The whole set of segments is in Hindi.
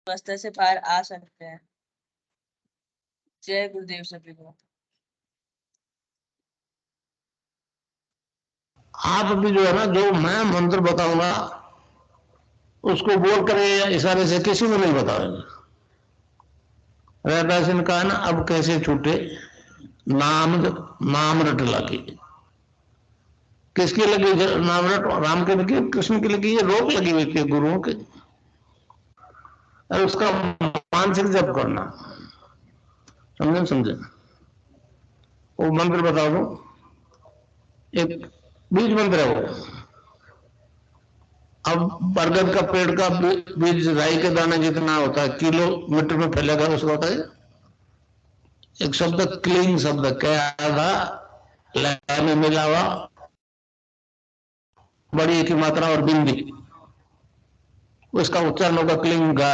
व्यवस्था से बाहर आ सकते हैं। जय गुरुदेव सभी को। आप भी जो है ना, जो मैं मंत्र बताऊंगा उसको बोल कर या इशारे से किसी को नहीं बताएंगे। रैदास ने कहा ना, अब कैसे छूटे नाम नाम रट लगी। किसकी लगी नाम रट? राम के लगी, कृष्ण की लगी, ये रोक लगी हुई थी गुरुओं के। और उसका मानसिक जप करना, समझे समझे? वो मंत्र बता दो, एक बीज मंत्र है वो। अब बरगद का पेड़ का बीज राई के दाने जितना होता है, किलोमीटर में फैलेगा, उसका होता है एक शब्द, क्लीन शब्द, क्या था, लय में मिला हुआ, बड़ी की मात्रा और बिंदी, उसका उच्चारण होगा क्लीन गा।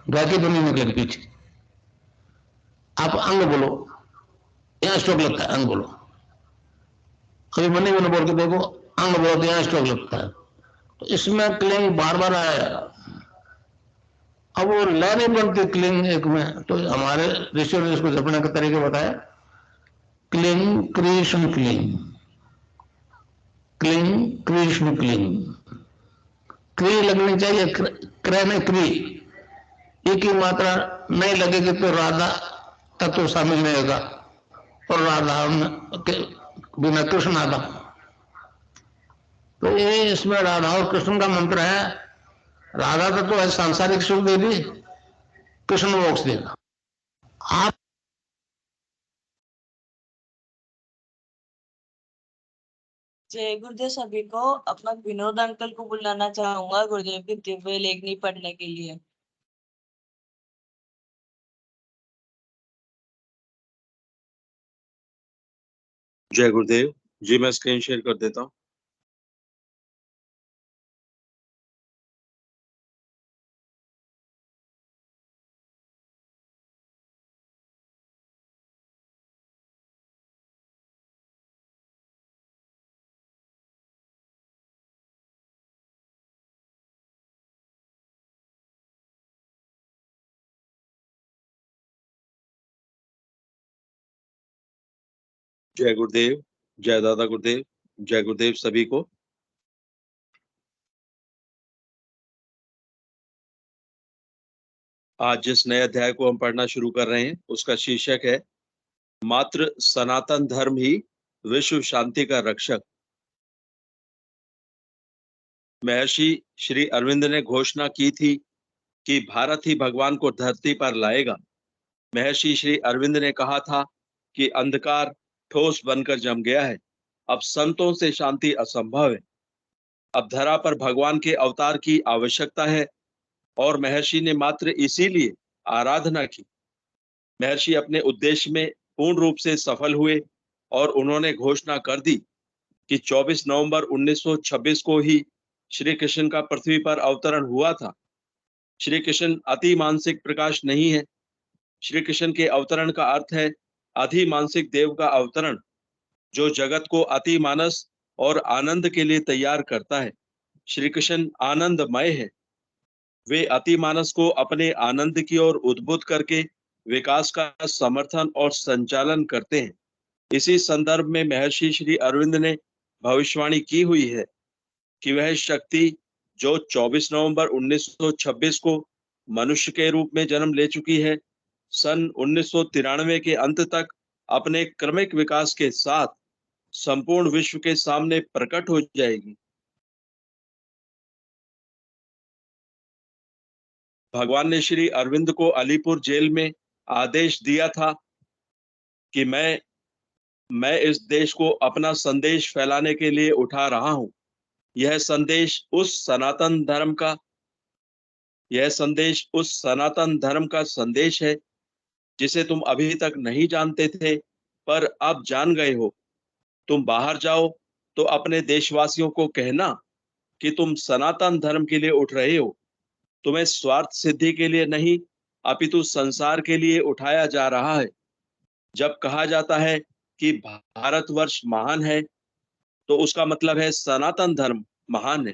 गा की ध्वनि निकलेगी पीछे। आप अंग बोलो, यहां स्ट्रोक लगता है, अंग बोलो। कभी मन ही बोल के देखो, अंग बोलो तो यहां स्ट्रोक लगता है। तो इसमें क्लिंग बार बार आएगा। अब वो लय नहीं बनती क्लिंग एक में, तो हमारे ऋषियों ने इसको जपने का तरीके बताया, cling Krishna cling, cling Krishna cling. क्री लगनी चाहिए, क्र में क्री, एक ही मात्रा नहीं लगेगी तो राधा तत्व शामिल नहीं होगा, और राधा के बिना कृष्ण आधा। तो ये इसमें राधा और कृष्ण का मंत्र है। राधा तत्व है सांसारिक सुख देगी, कृष्ण मोक्ष देगा। आप जय गुरुदेव सभी को। अपना विनोद अंकल को बुलाना चाहूंगा गुरुदेव की दिव्य लेखनी पढ़ने के लिए। जय गुरुदेव जी, मैं स्क्रीन शेयर कर देता हूँ। जय गुरुदेव, जय दादा गुरुदेव, जय गुरुदेव सभी को। आज जिस नए अध्याय को हम पढ़ना शुरू कर रहे हैं उसका शीर्षक है मात्र सनातन धर्म ही विश्व शांति का रक्षक। महर्षि श्री अरविंद ने घोषणा की थी कि भारत ही भगवान को धरती पर लाएगा। महर्षि श्री अरविंद ने कहा था कि अंधकार ठोस बनकर जम गया है, अब संतों से शांति असंभव है, अब धरा पर भगवान के अवतार की आवश्यकता है, और महर्षि ने मात्र इसीलिए आराधना की। महर्षि अपने उद्देश्य में पूर्ण रूप से सफल हुए और उन्होंने घोषणा कर दी कि 24 नवंबर 1926 को ही श्री कृष्ण का पृथ्वी पर अवतरण हुआ था। श्री कृष्ण अति मानसिक प्रकाश नहीं है। श्री कृष्ण के अवतरण का अर्थ है अधि मानसिक देव का अवतरण, जो जगत को अति मानस और आनंद के लिए तैयार करता है। श्री कृष्ण आनंदमय है। वे अति मानस को अपने आनंद की ओर उद्बुद्ध करके विकास का समर्थन और संचालन करते हैं। इसी संदर्भ में महर्षि श्री अरविंद ने भविष्यवाणी की हुई है कि वह शक्ति जो 24 नवंबर 1926 को मनुष्य के रूप में जन्म ले चुकी है, सन 1993 के अंत तक अपने क्रमिक विकास के साथ संपूर्ण विश्व के सामने प्रकट हो जाएगी। भगवान ने श्री अरविंद को अलीपुर जेल में आदेश दिया था कि मैं इस देश को अपना संदेश फैलाने के लिए उठा रहा हूं। यह संदेश उस सनातन धर्म का संदेश है जिसे तुम अभी तक नहीं जानते थे, पर अब जान गए हो। तुम बाहर जाओ तो अपने देशवासियों को कहना कि तुम सनातन धर्म के लिए उठ रहे हो। तुम्हें स्वार्थ सिद्धि के लिए नहीं, अपितु संसार के लिए उठाया जा रहा है। जब कहा जाता है कि भारतवर्ष महान है, तो उसका मतलब है सनातन धर्म महान है।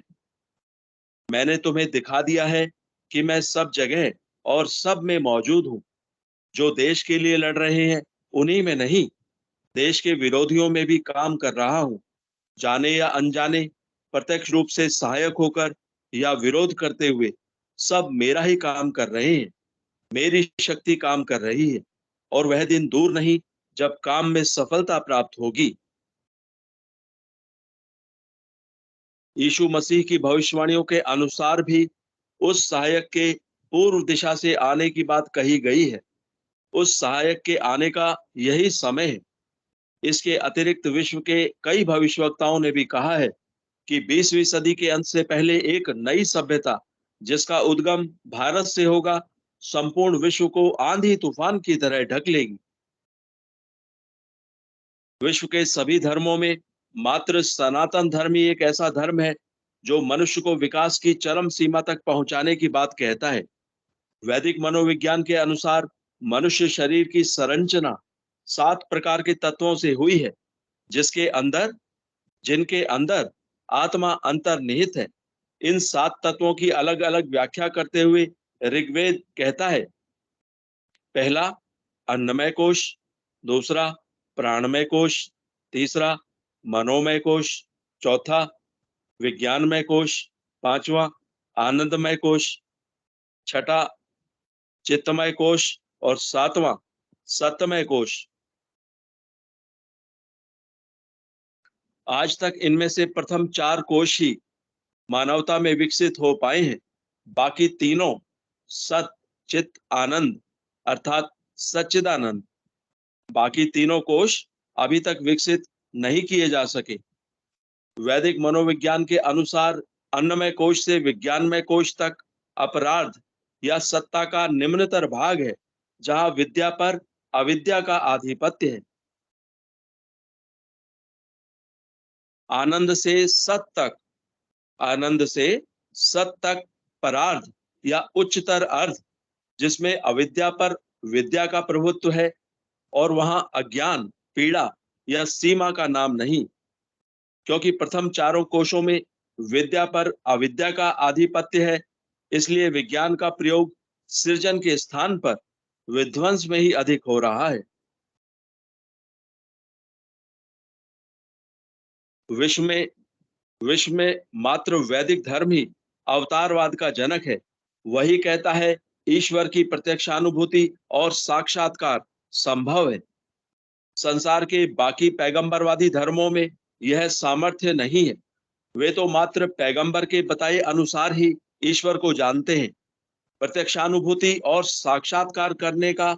मैंने तुम्हें दिखा दिया है कि मैं सब जगह और सब में मौजूद हूँ। जो देश के लिए लड़ रहे हैं उन्हीं में नहीं, देश के विरोधियों में भी काम कर रहा हूँ। जाने या अनजाने, प्रत्यक्ष रूप से सहायक होकर या विरोध करते हुए, सब मेरा ही काम कर रहे हैं। मेरी शक्ति काम कर रही है और वह दिन दूर नहीं जब काम में सफलता प्राप्त होगी। यीशु मसीह की भविष्यवाणियों के अनुसार भी उस सहायक के पूर्व दिशा से आने की बात कही गई है। उस सहायक के आने का यही समय है। इसके अतिरिक्त विश्व के कई भविष्यवक्ताओं ने भी कहा है कि 20वीं सदी के अंत से पहले एक नई सभ्यता, जिसका उद्गम भारत से होगा, संपूर्ण विश्व को आंधी तूफान की तरह ढक लेगी। विश्व के सभी धर्मों में मात्र सनातन धर्म ही एक ऐसा धर्म है जो मनुष्य को विकास की चरम सीमा तक पहुंचाने की बात कहता है। वैदिक मनोविज्ञान के अनुसार मनुष्य शरीर की संरचना 7 प्रकार के तत्वों से हुई है, जिनके अंदर आत्मा अंतर्निहित है। इन 7 तत्वों की अलग अलग व्याख्या करते हुए ऋग्वेद कहता है, पहला अन्नमय कोश, दूसरा प्राणमय कोश, तीसरा मनोमय कोश, चौथा विज्ञानमय कोश, पांचवा आनंदमय कोश, छठा चित्तमय कोश और सातवां सत्यमय कोश। आज तक इनमें से प्रथम 4 कोश ही मानवता में विकसित हो पाए हैं। बाकी तीनों सत चित आनंद अर्थात सच्चिदानंद, बाकी तीनों कोश अभी तक विकसित नहीं किए जा सके। वैदिक मनोविज्ञान के अनुसार अन्नमय कोश से विज्ञानमय कोश तक अपरार्ध या सत्ता का निम्नतर भाग है, जहां विद्या पर अविद्या का आधिपत्य है। आनंद से सत तक परार्ध या उच्चतर अर्थ, जिसमें अविद्या पर विद्या का प्रभुत्व है, और वहां अज्ञान, पीड़ा या सीमा का नाम नहीं, क्योंकि प्रथम चारों कोशों में विद्या पर अविद्या का आधिपत्य है। इसलिए विज्ञान का प्रयोग सृजन के स्थान पर विध्वंस में ही अधिक हो रहा है। विश्व में मात्र वैदिक धर्म ही अवतारवाद का जनक है। वही कहता है ईश्वर की प्रत्यक्षानुभूति और साक्षात्कार संभव है। संसार के बाकी पैगंबरवादी धर्मों में यह सामर्थ्य नहीं है। वे तो मात्र पैगंबर के बताए अनुसार ही ईश्वर को जानते हैं। प्रत्यक्षानुभूति और साक्षात्कार करने का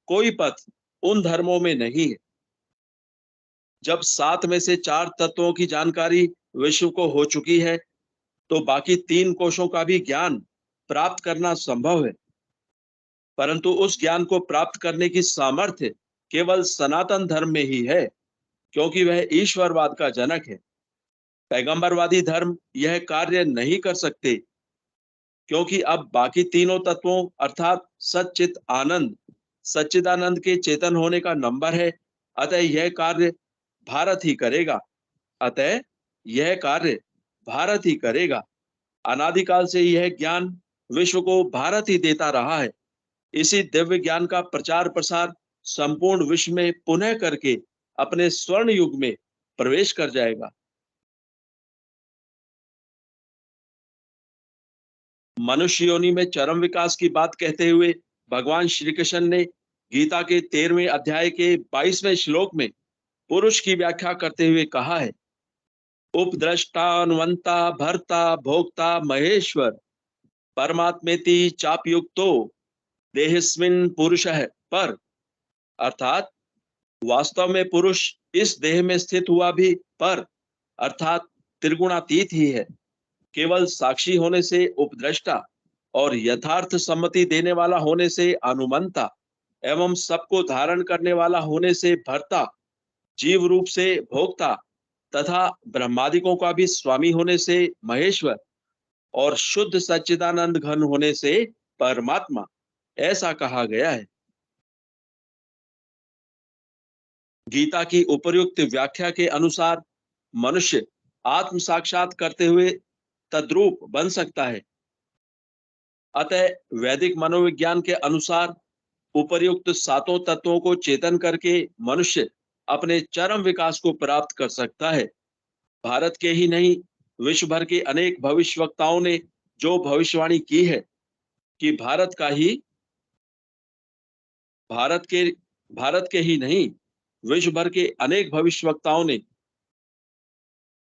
कोई पथ उन धर्मों में नहीं है। जब 7 में से 4 तत्वों की जानकारी विश्व को हो चुकी है, तो बाकी 3 कोशों का भी ज्ञान प्राप्त करना संभव है। परंतु उस ज्ञान को प्राप्त करने की सामर्थ्य केवल सनातन धर्म में ही है, क्योंकि वह ईश्वरवाद का जनक है। पैगंबरवादी धर्म यह कार्य नहीं कर सकते, क्योंकि अब बाकी तीनों तत्वों अर्थात सच्चित आनंद, सच्चिदानंद के चेतन होने का नंबर है। अतः यह कार्य भारत ही करेगा। अनादिकाल से यह ज्ञान विश्व को भारत ही देता रहा है। इसी दिव्य ज्ञान का प्रचार प्रसार संपूर्ण विश्व में पुनः करके अपने स्वर्ण युग में प्रवेश कर जाएगा। मनुष्य योनि में चरम विकास की बात कहते हुए भगवान श्री कृष्ण ने गीता के 13वें अध्याय के 22वें श्लोक में पुरुष की व्याख्या करते हुए कहा है, उपद्रष्टानुवंता भर्ता भोक्ता महेश्वर परमात्मेति चापयुक्तो देहस्मिन् पुरुषः पर, अर्थात वास्तव में पुरुष इस देह में स्थित हुआ भी पर अर्थात त्रिगुणातीत ही है। केवल साक्षी होने से उपद्रष्टा और यथार्थ सम्मति देने वाला होने से अनुमंता एवं सबको धारण करने वाला होने से भर्ता, जीव रूप से भोक्ता तथा ब्रह्मादिकों का भी स्वामी होने से महेश्वर और शुद्ध सच्चिदानंद घन होने से परमात्मा, ऐसा कहा गया है। गीता की उपर्युक्त व्याख्या के अनुसार मनुष्य आत्म साक्षात करते हुए तद्रूप बन सकता है। अतः वैदिक मनोविज्ञान के अनुसार उपर्युक्त सातों तत्वों को चेतन करके मनुष्य अपने चरम विकास को प्राप्त कर सकता है। भारत के ही नहीं, विश्व भर के अनेक भविष्यवक्ताओं ने जो भविष्यवाणी की है कि भारत के ही नहीं, विश्व भर के अनेक भविष्यवक्ताओं ने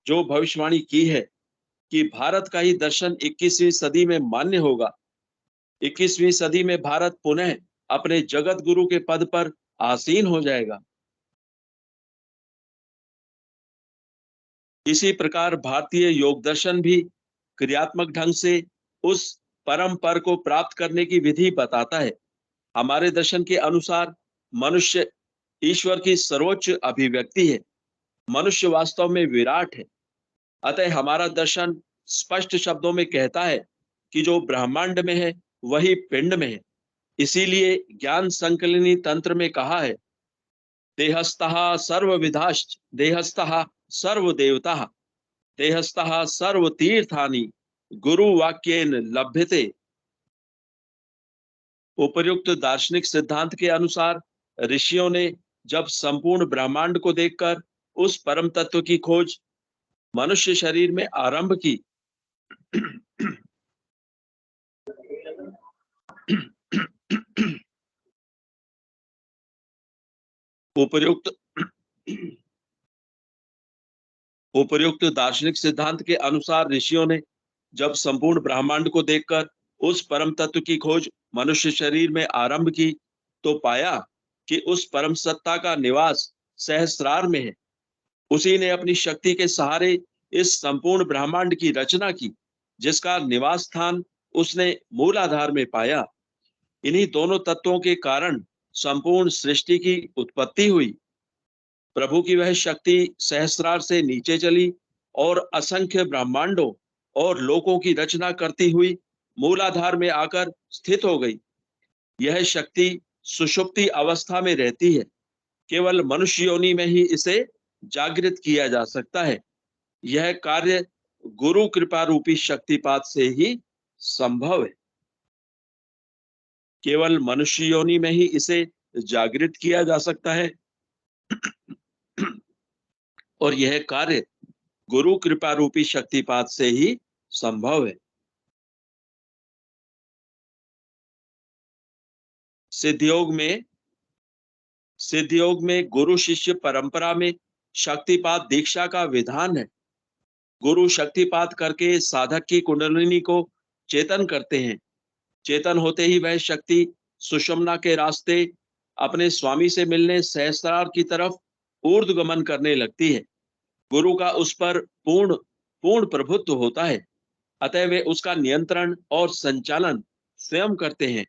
जो भविष्यवाणी की है कि भारत का ही दर्शन 21वीं सदी में मान्य होगा। 21वीं सदी में भारत पुनः अपने जगत गुरु के पद पर आसीन हो जाएगा। इसी प्रकार भारतीय योग दर्शन भी क्रियात्मक ढंग से उस परम पर को प्राप्त करने की विधि बताता है। हमारे दर्शन के अनुसार मनुष्य ईश्वर की सर्वोच्च अभिव्यक्ति है। मनुष्य वास्तव में विराट है। अतः हमारा दर्शन स्पष्ट शब्दों में कहता है कि जो ब्रह्मांड में है वही पिंड में है। इसीलिए ज्ञान संकलनी तंत्र में कहा है, देहस्थः सर्वविधाश्च देहस्थः सर्वदेवताः देहस्थः सर्वतीर्थानि गुरु वाक्येन लभ्यते। उपर्युक्त दार्शनिक सिद्धांत के अनुसार ऋषियों ने जब संपूर्ण ब्रह्मांड को देखकर उस परम तत्व की खोज मनुष्य शरीर में आरंभ की, उपर्युक्त दार्शनिक सिद्धांत के अनुसार ऋषियों ने जब संपूर्ण ब्रह्मांड को देखकर उस परम तत्व की खोज मनुष्य शरीर में आरंभ की, तो पाया कि उस परम सत्ता का निवास सहस्रार में है। उसी ने अपनी शक्ति के सहारे इस संपूर्ण ब्रह्मांड की रचना की, जिसका निवास स्थान उसने मूलाधार में पाया। इन्हीं दोनों तत्वों के कारण संपूर्ण सृष्टि की उत्पत्ति हुई। प्रभु की वह शक्ति सहस्रार से नीचे चली और असंख्य ब्रह्मांडों और लोकों की रचना करती हुई मूलाधार में आकर स्थित हो गई। यह शक्ति सुषुप्ति अवस्था में रहती है। केवल मनुष्य योनि में ही इसे जागृत किया जा सकता है। यह कार्य गुरु कृपा रूपी शक्तिपात से ही संभव है। केवल मनुष्य योनि में ही इसे जागृत किया जा सकता है और यह कार्य गुरु कृपा रूपी शक्तिपात से ही संभव है। सिद्धयोग में गुरु शिष्य परंपरा में शक्तिपात दीक्षा का विधान है। गुरु शक्तिपात करके साधक की कुंडलिनी को चेतन करते हैं। चेतन होते ही वह शक्ति सुषुम्ना के रास्ते अपने स्वामी से मिलने सहस्रार की तरफ ऊर्ध्वगमन करने लगती है। गुरु का उस पर पूर्ण प्रभुत्व होता है। अतः वे उसका नियंत्रण और संचालन स्वयं करते हैं।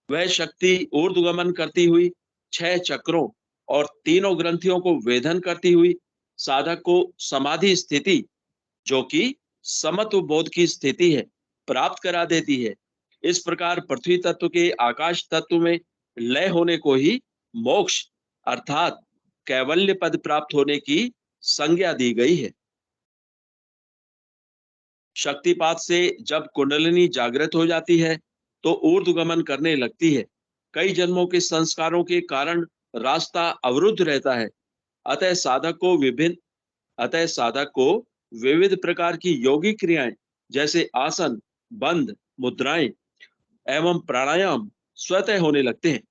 वह शक्ति ऊर्ध्वगमन करती हुई 6 चक्रों और तीनों ग्रंथियों को वेधन करती हुई साधक को समाधि स्थिति, जो कि समत्व बोध की स्थिति है, प्राप्त करा देती है। इस प्रकार पृथ्वी तत्व के आकाश तत्व में लय होने को ही मोक्ष अर्थात कैवल्य पद प्राप्त होने की संज्ञा दी गई है। शक्तिपात से जब कुंडलिनी जागृत हो जाती है तो ऊर्ध्वगमन करने लगती है। कई जन्मों के संस्कारों के कारण रास्ता अवरुद्ध रहता है। अतः साधक को विविध प्रकार की योगिक क्रियाएं जैसे आसन, बंध, मुद्राएं एवं प्राणायाम स्वतः होने लगते हैं।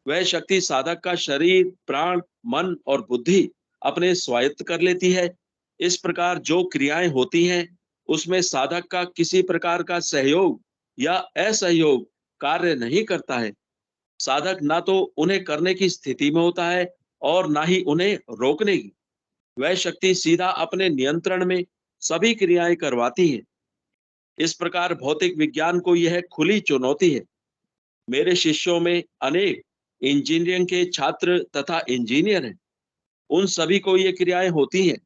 वह शक्ति साधक का शरीर, प्राण, मन और बुद्धि अपने स्वायत्त कर लेती है। इस प्रकार जो क्रियाएं होती हैं उसमें साधक का किसी प्रकार का सहयोग या असहयोग कार्य नहीं करता है। साधक ना तो उन्हें करने की स्थिति में होता है और ना ही उन्हें रोकने की। वह शक्ति सीधा अपने नियंत्रण में सभी क्रियाएं करवाती है। इस प्रकार भौतिक विज्ञान को यह खुली चुनौती है। मेरे शिष्यों में अनेक इंजीनियरिंग के छात्र तथा इंजीनियर हैं। उन सभी को ये क्रियाएं होती हैं।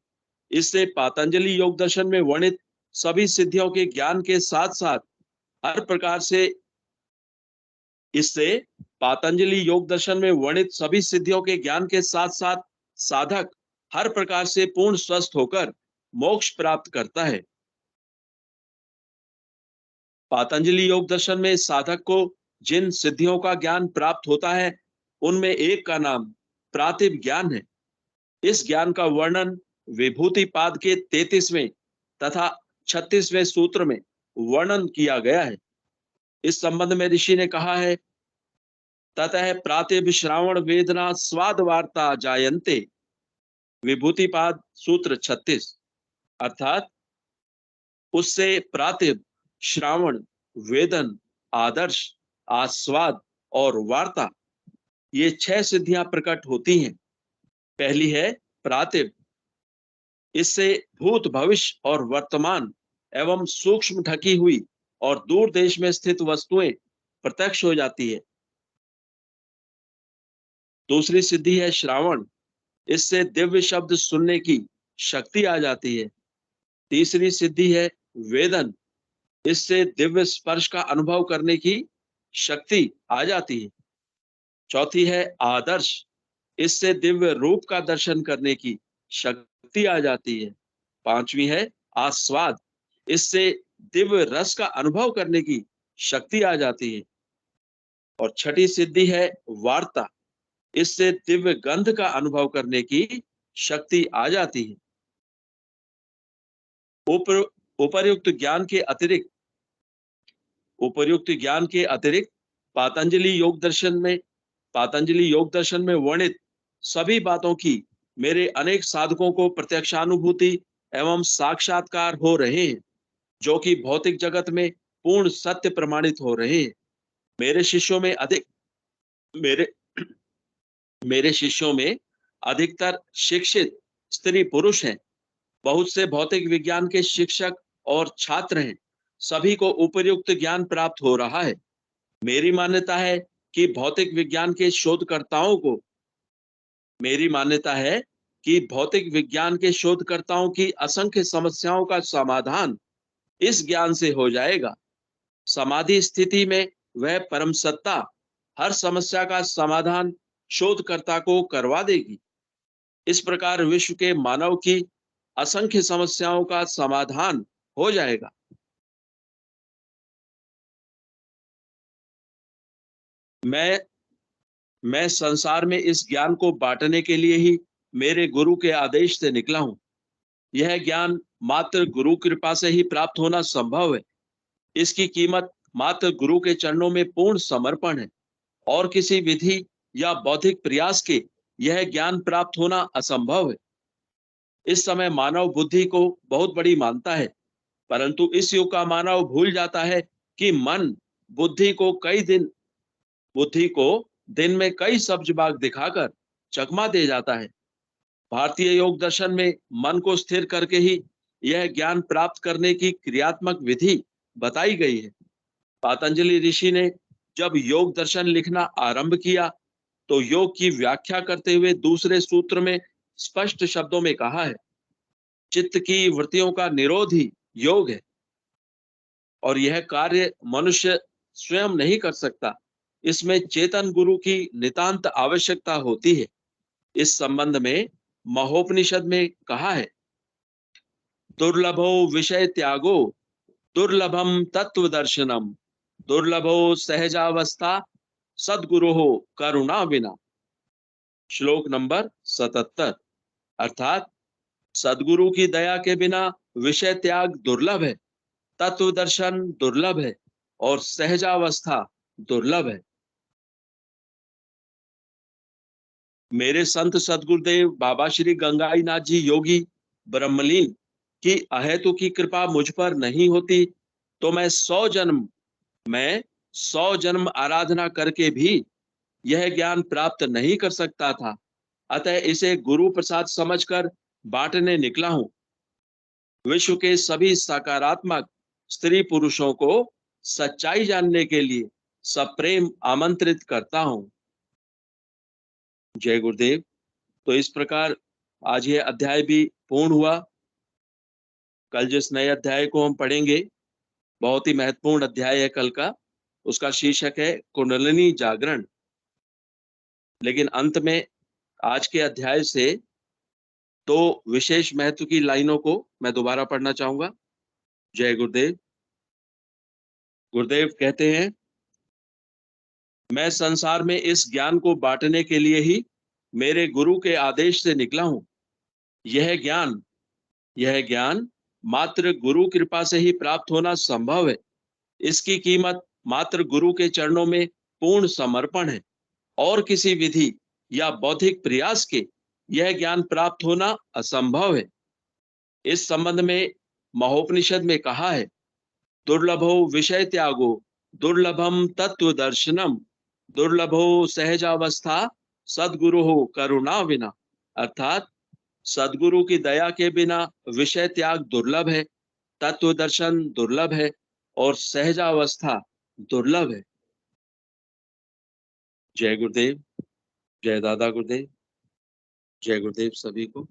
इससे पातंजलि योग दर्शन में वर्णित सभी सिद्धियों के ज्ञान के साथ साथ हर प्रकार से साधक हर प्रकार से पूर्ण स्वस्थ होकर मोक्ष प्राप्त करता है। पातंजलि योग दर्शन में साधक को जिन सिद्धियों का ज्ञान प्राप्त होता है उनमें एक का नाम प्रातिभ ज्ञान है। इस ज्ञान का वर्णन विभूति पाद के 33वें तथा 36वें सूत्र में वर्णन किया गया है। इस संबंध में ऋषि ने कहा है, ततः प्रातिभ श्रावण वेदना स्वाद वार्ता जायन्ते, विभूतिपाद सूत्र 36। अर्थात उससे प्रातिभ, श्रावण, वेदन, आदर्श, आस्वाद और वार्ता, ये 6 सिद्धियां प्रकट होती हैं। पहली है प्रातिभ। इससे भूत, भविष्य और वर्तमान एवं सूक्ष्म ढकी हुई और दूर देश में स्थित वस्तुएं प्रत्यक्ष हो जाती है। दूसरी सिद्धि है श्रावण। इससे दिव्य शब्द सुनने की शक्ति आ जाती है। तीसरी सिद्धि है वेदन। इससे दिव्य स्पर्श का अनुभव करने की शक्ति आ जाती है। चौथी है आदर्श। इससे दिव्य रूप का दर्शन करने की शक्ति आ जाती है। पांचवी है आस्वाद। इससे दिव्य रस का अनुभव करने की शक्ति आ जाती है। और छठी सिद्धि है वार्ता। इससे दिव्य गंध का अनुभव करने की शक्ति आ जाती है। उपर्युक्त ज्ञान के अतिरिक्त पातंजलि योग दर्शन में वर्णित सभी बातों की मेरे अनेक साधकों को प्रत्यक्षानुभूति एवं साक्षात्कार हो रहे हैं, जो कि भौतिक जगत में पूर्ण सत्य प्रमाणित हो रहे हैं। मेरे शिष्यों में अधिकतर शिक्षित स्त्री पुरुष हैं। बहुत से भौतिक विज्ञान के शिक्षक और छात्र हैं। सभी को उपर्युक्त ज्ञान प्राप्त हो रहा है। मेरी मान्यता है कि भौतिक विज्ञान के शोधकर्ताओं की असंख्य समस्याओं का समाधान इस ज्ञान से हो जाएगा। समाधि स्थिति में वह परम सत्ता हर समस्या का समाधान शोधकर्ता को करवा देगी। इस प्रकार विश्व के मानव की असंख्य समस्याओं का समाधान हो जाएगा। मैं संसार में इस ज्ञान को बांटने के लिए ही मेरे गुरु के आदेश से निकला हूं। यह ज्ञान मात्र गुरु कृपा से ही प्राप्त होना संभव है। इसकी कीमत मात्र गुरु के चरणों में पूर्ण समर्पण है और किसी विधि या बौद्धिक प्रयास के यह ज्ञान प्राप्त होना असंभव है। इस समय मानव बुद्धि को बहुत बड़ी मानता है, परंतु इस युग का मानव भूल जाता है कि मन बुद्धि को दिन में कई सब्ज बाग दिखाकर चकमा दे जाता है। भारतीय योग दर्शन में मन को स्थिर करके ही यह ज्ञान प्राप्त करने की क्रियात्मक विधि बताई गई है। पातंजलि ऋषि ने जब योग दर्शन लिखना आरंभ किया तो योग की व्याख्या करते हुए दूसरे सूत्र में स्पष्ट शब्दों में कहा है, चित्त की वृत्तियों का निरोध ही योग है और यह कार्य मनुष्य स्वयं नहीं कर सकता। इसमें चेतन गुरु की नितांत आवश्यकता होती है। इस संबंध में महोपनिषद में कहा है, दुर्लभो विषय त्यागो दुर्लभम तत्व दर्शनम दुर्लभो सहजावस्था सद्गुरु हो करुणा बिना। श्लोक नंबर 77। अर्थात सद्गुरु की दया के बिना विषय त्याग दुर्लभ है, तत्व दर्शन दुर्लभ है और सहजावस्था दुर्लभ है। मेरे संत सद्गुरुदेव बाबा श्री गंगाई नाथ जी योगी ब्रह्मलीन की अहेतु की कृपा मुझ पर नहीं होती तो मैं 100 जन्म आराधना करके भी यह ज्ञान प्राप्त नहीं कर सकता था। अतः इसे गुरु प्रसाद समझकर बांटने निकला हूं। विश्व के सभी सकारात्मक स्त्री पुरुषों को सच्चाई जानने के लिए सप्रेम आमंत्रित करता हूं। जय गुरुदेव। तो इस प्रकार आज यह अध्याय भी पूर्ण हुआ। कल जिस नए अध्याय को हम पढ़ेंगे, बहुत ही महत्वपूर्ण अध्याय है कल का, उसका शीर्षक है कुंडलिनी जागरण। लेकिन अंत में आज के अध्याय से 2 विशेष महत्व की लाइनों को मैं दोबारा पढ़ना चाहूंगा। जय गुरुदेव। गुरुदेव कहते हैं, मैं संसार में इस ज्ञान को बांटने के लिए ही मेरे गुरु के आदेश से निकला हूं। यह ज्ञान मात्र गुरु कृपा से ही प्राप्त होना संभव है। इसकी कीमत मात्र गुरु के चरणों में पूर्ण समर्पण है और किसी विधि या बौद्धिक प्रयास के यह ज्ञान प्राप्त होना असंभव है। इस संबंध में महोपनिषद में कहा है, दुर्लभो विषय त्यागो दुर्लभम तत्व दर्शनम दुर्लभो सहजावस्था सद्गुरु हो करुणा विना। अर्थात सद्गुरु की दया के बिना विषय त्याग दुर्लभ है, तत्व दर्शन दुर्लभ है और सहजावस्था दुर्लभ है। जय गुरुदेव, जय दादा गुरुदेव, जय गुरुदेव सभी को।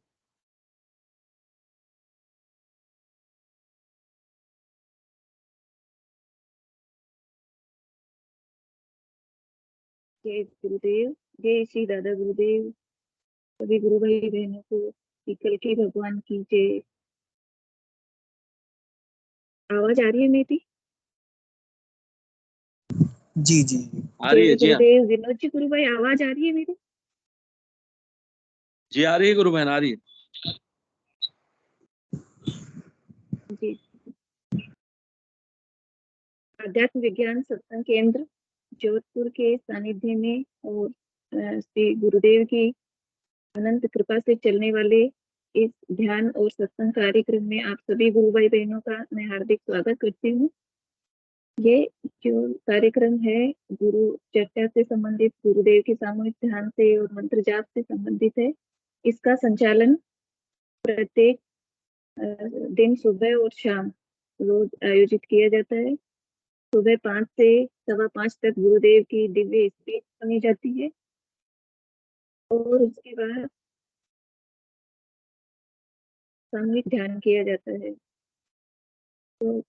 जय गुरुदेव, जय श्री दादा गुरुदेव। सभी गुरु भाई बहनों को कल की भगवान की जय। आवाज आ रही है मेरी? जी जी आ रही है जी? हाँ गुरुदेव विनोद जी, गुरु भाई आवाज आ रही है मेरी? जी, आ रही है गुरु बहन, आ रही है। जी। आध्यात्म विज्ञान सत्संग केंद्र जोधपुर के सानिध्य में और श्री गुरुदेव की अनंत कृपा से चलने वाले इस ध्यान और सत्संग कार्यक्रम में आप सभी गुरु भाई बहनों का मैं हार्दिक स्वागत करती हूँ। ये जो कार्यक्रम है गुरु चर्चा से संबंधित, गुरुदेव के सामूहिक ध्यान से और मंत्र जाप से संबंधित है। इसका संचालन प्रत्येक दिन सुबह और शाम रोज आयोजित किया जाता है। सुबह 5 से 5:15 तक गुरुदेव की दिव्य स्पीच सुनी जाती है और उसके बाद सामूहिक ध्यान किया जाता है। तो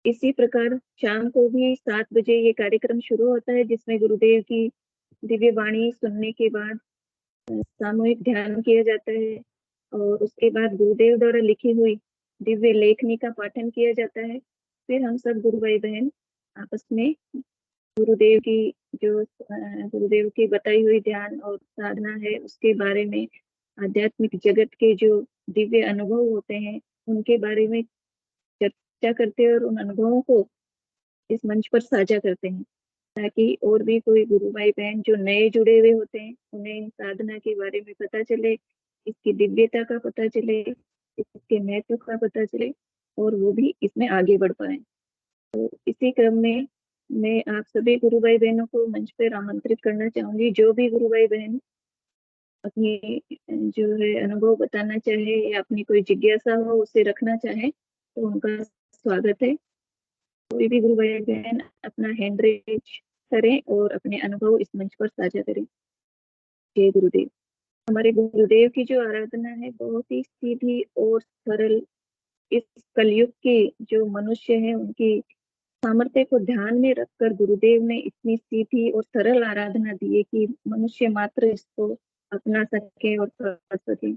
इसी प्रकार शाम को भी 7 बजे ये कार्यक्रम शुरू होता है, जिसमें गुरुदेव की दिव्य वाणी सुनने के बाद सामूहिक ध्यान किया जाता है और उसके बाद गुरुदेव द्वारा लिखी हुई दिव्य लेखनी का पाठन किया जाता है। फिर हम सब गुरु भाई बहन आपस में गुरुदेव की जो गुरुदेव की बताई हुई ध्यान और साधना है उसके बारे में, आध्यात्मिक जगत के जो दिव्य अनुभव होते हैं उनके बारे में चर्चा करते हैं और उन अनुभवों को इस मंच पर साझा करते हैं, ताकि और भी कोई गुरु भाई बहन जो नए जुड़े हुए होते हैं उन्हें इन साधना के बारे में पता चले, इसकी दिव्यता का पता चले, इसके महत्व का पता चले और वो भी इसमें आगे बढ़ पाए। तो इसी क्रम में मैं आप सभी गुरु भाई बहनों को मंच पर आमंत्रित करना चाहूंगी। जो भी गुरु भाई बहन अपनी जो है अनुभव बताना चाहे या अपनी कोई जिज्ञासा हो उसे रखना चाहे तो उनका स्वागत है। कोई भी गुरु भाई बहन अपना हैंड रेज करें और अपने अनुभव इस मंच पर साझा करें। जय गुरुदेव। हमारे गुरुदेव की जो आराधना है बहुत ही सीधी और सरल, इस कलयुग के जो मनुष्य हैं उनकी सामर्थ्य को ध्यान में रखकर गुरुदेव ने इतनी सीधी और सरल आराधना दी है कि मनुष्य मात्र इसको अपना सके और कर सके।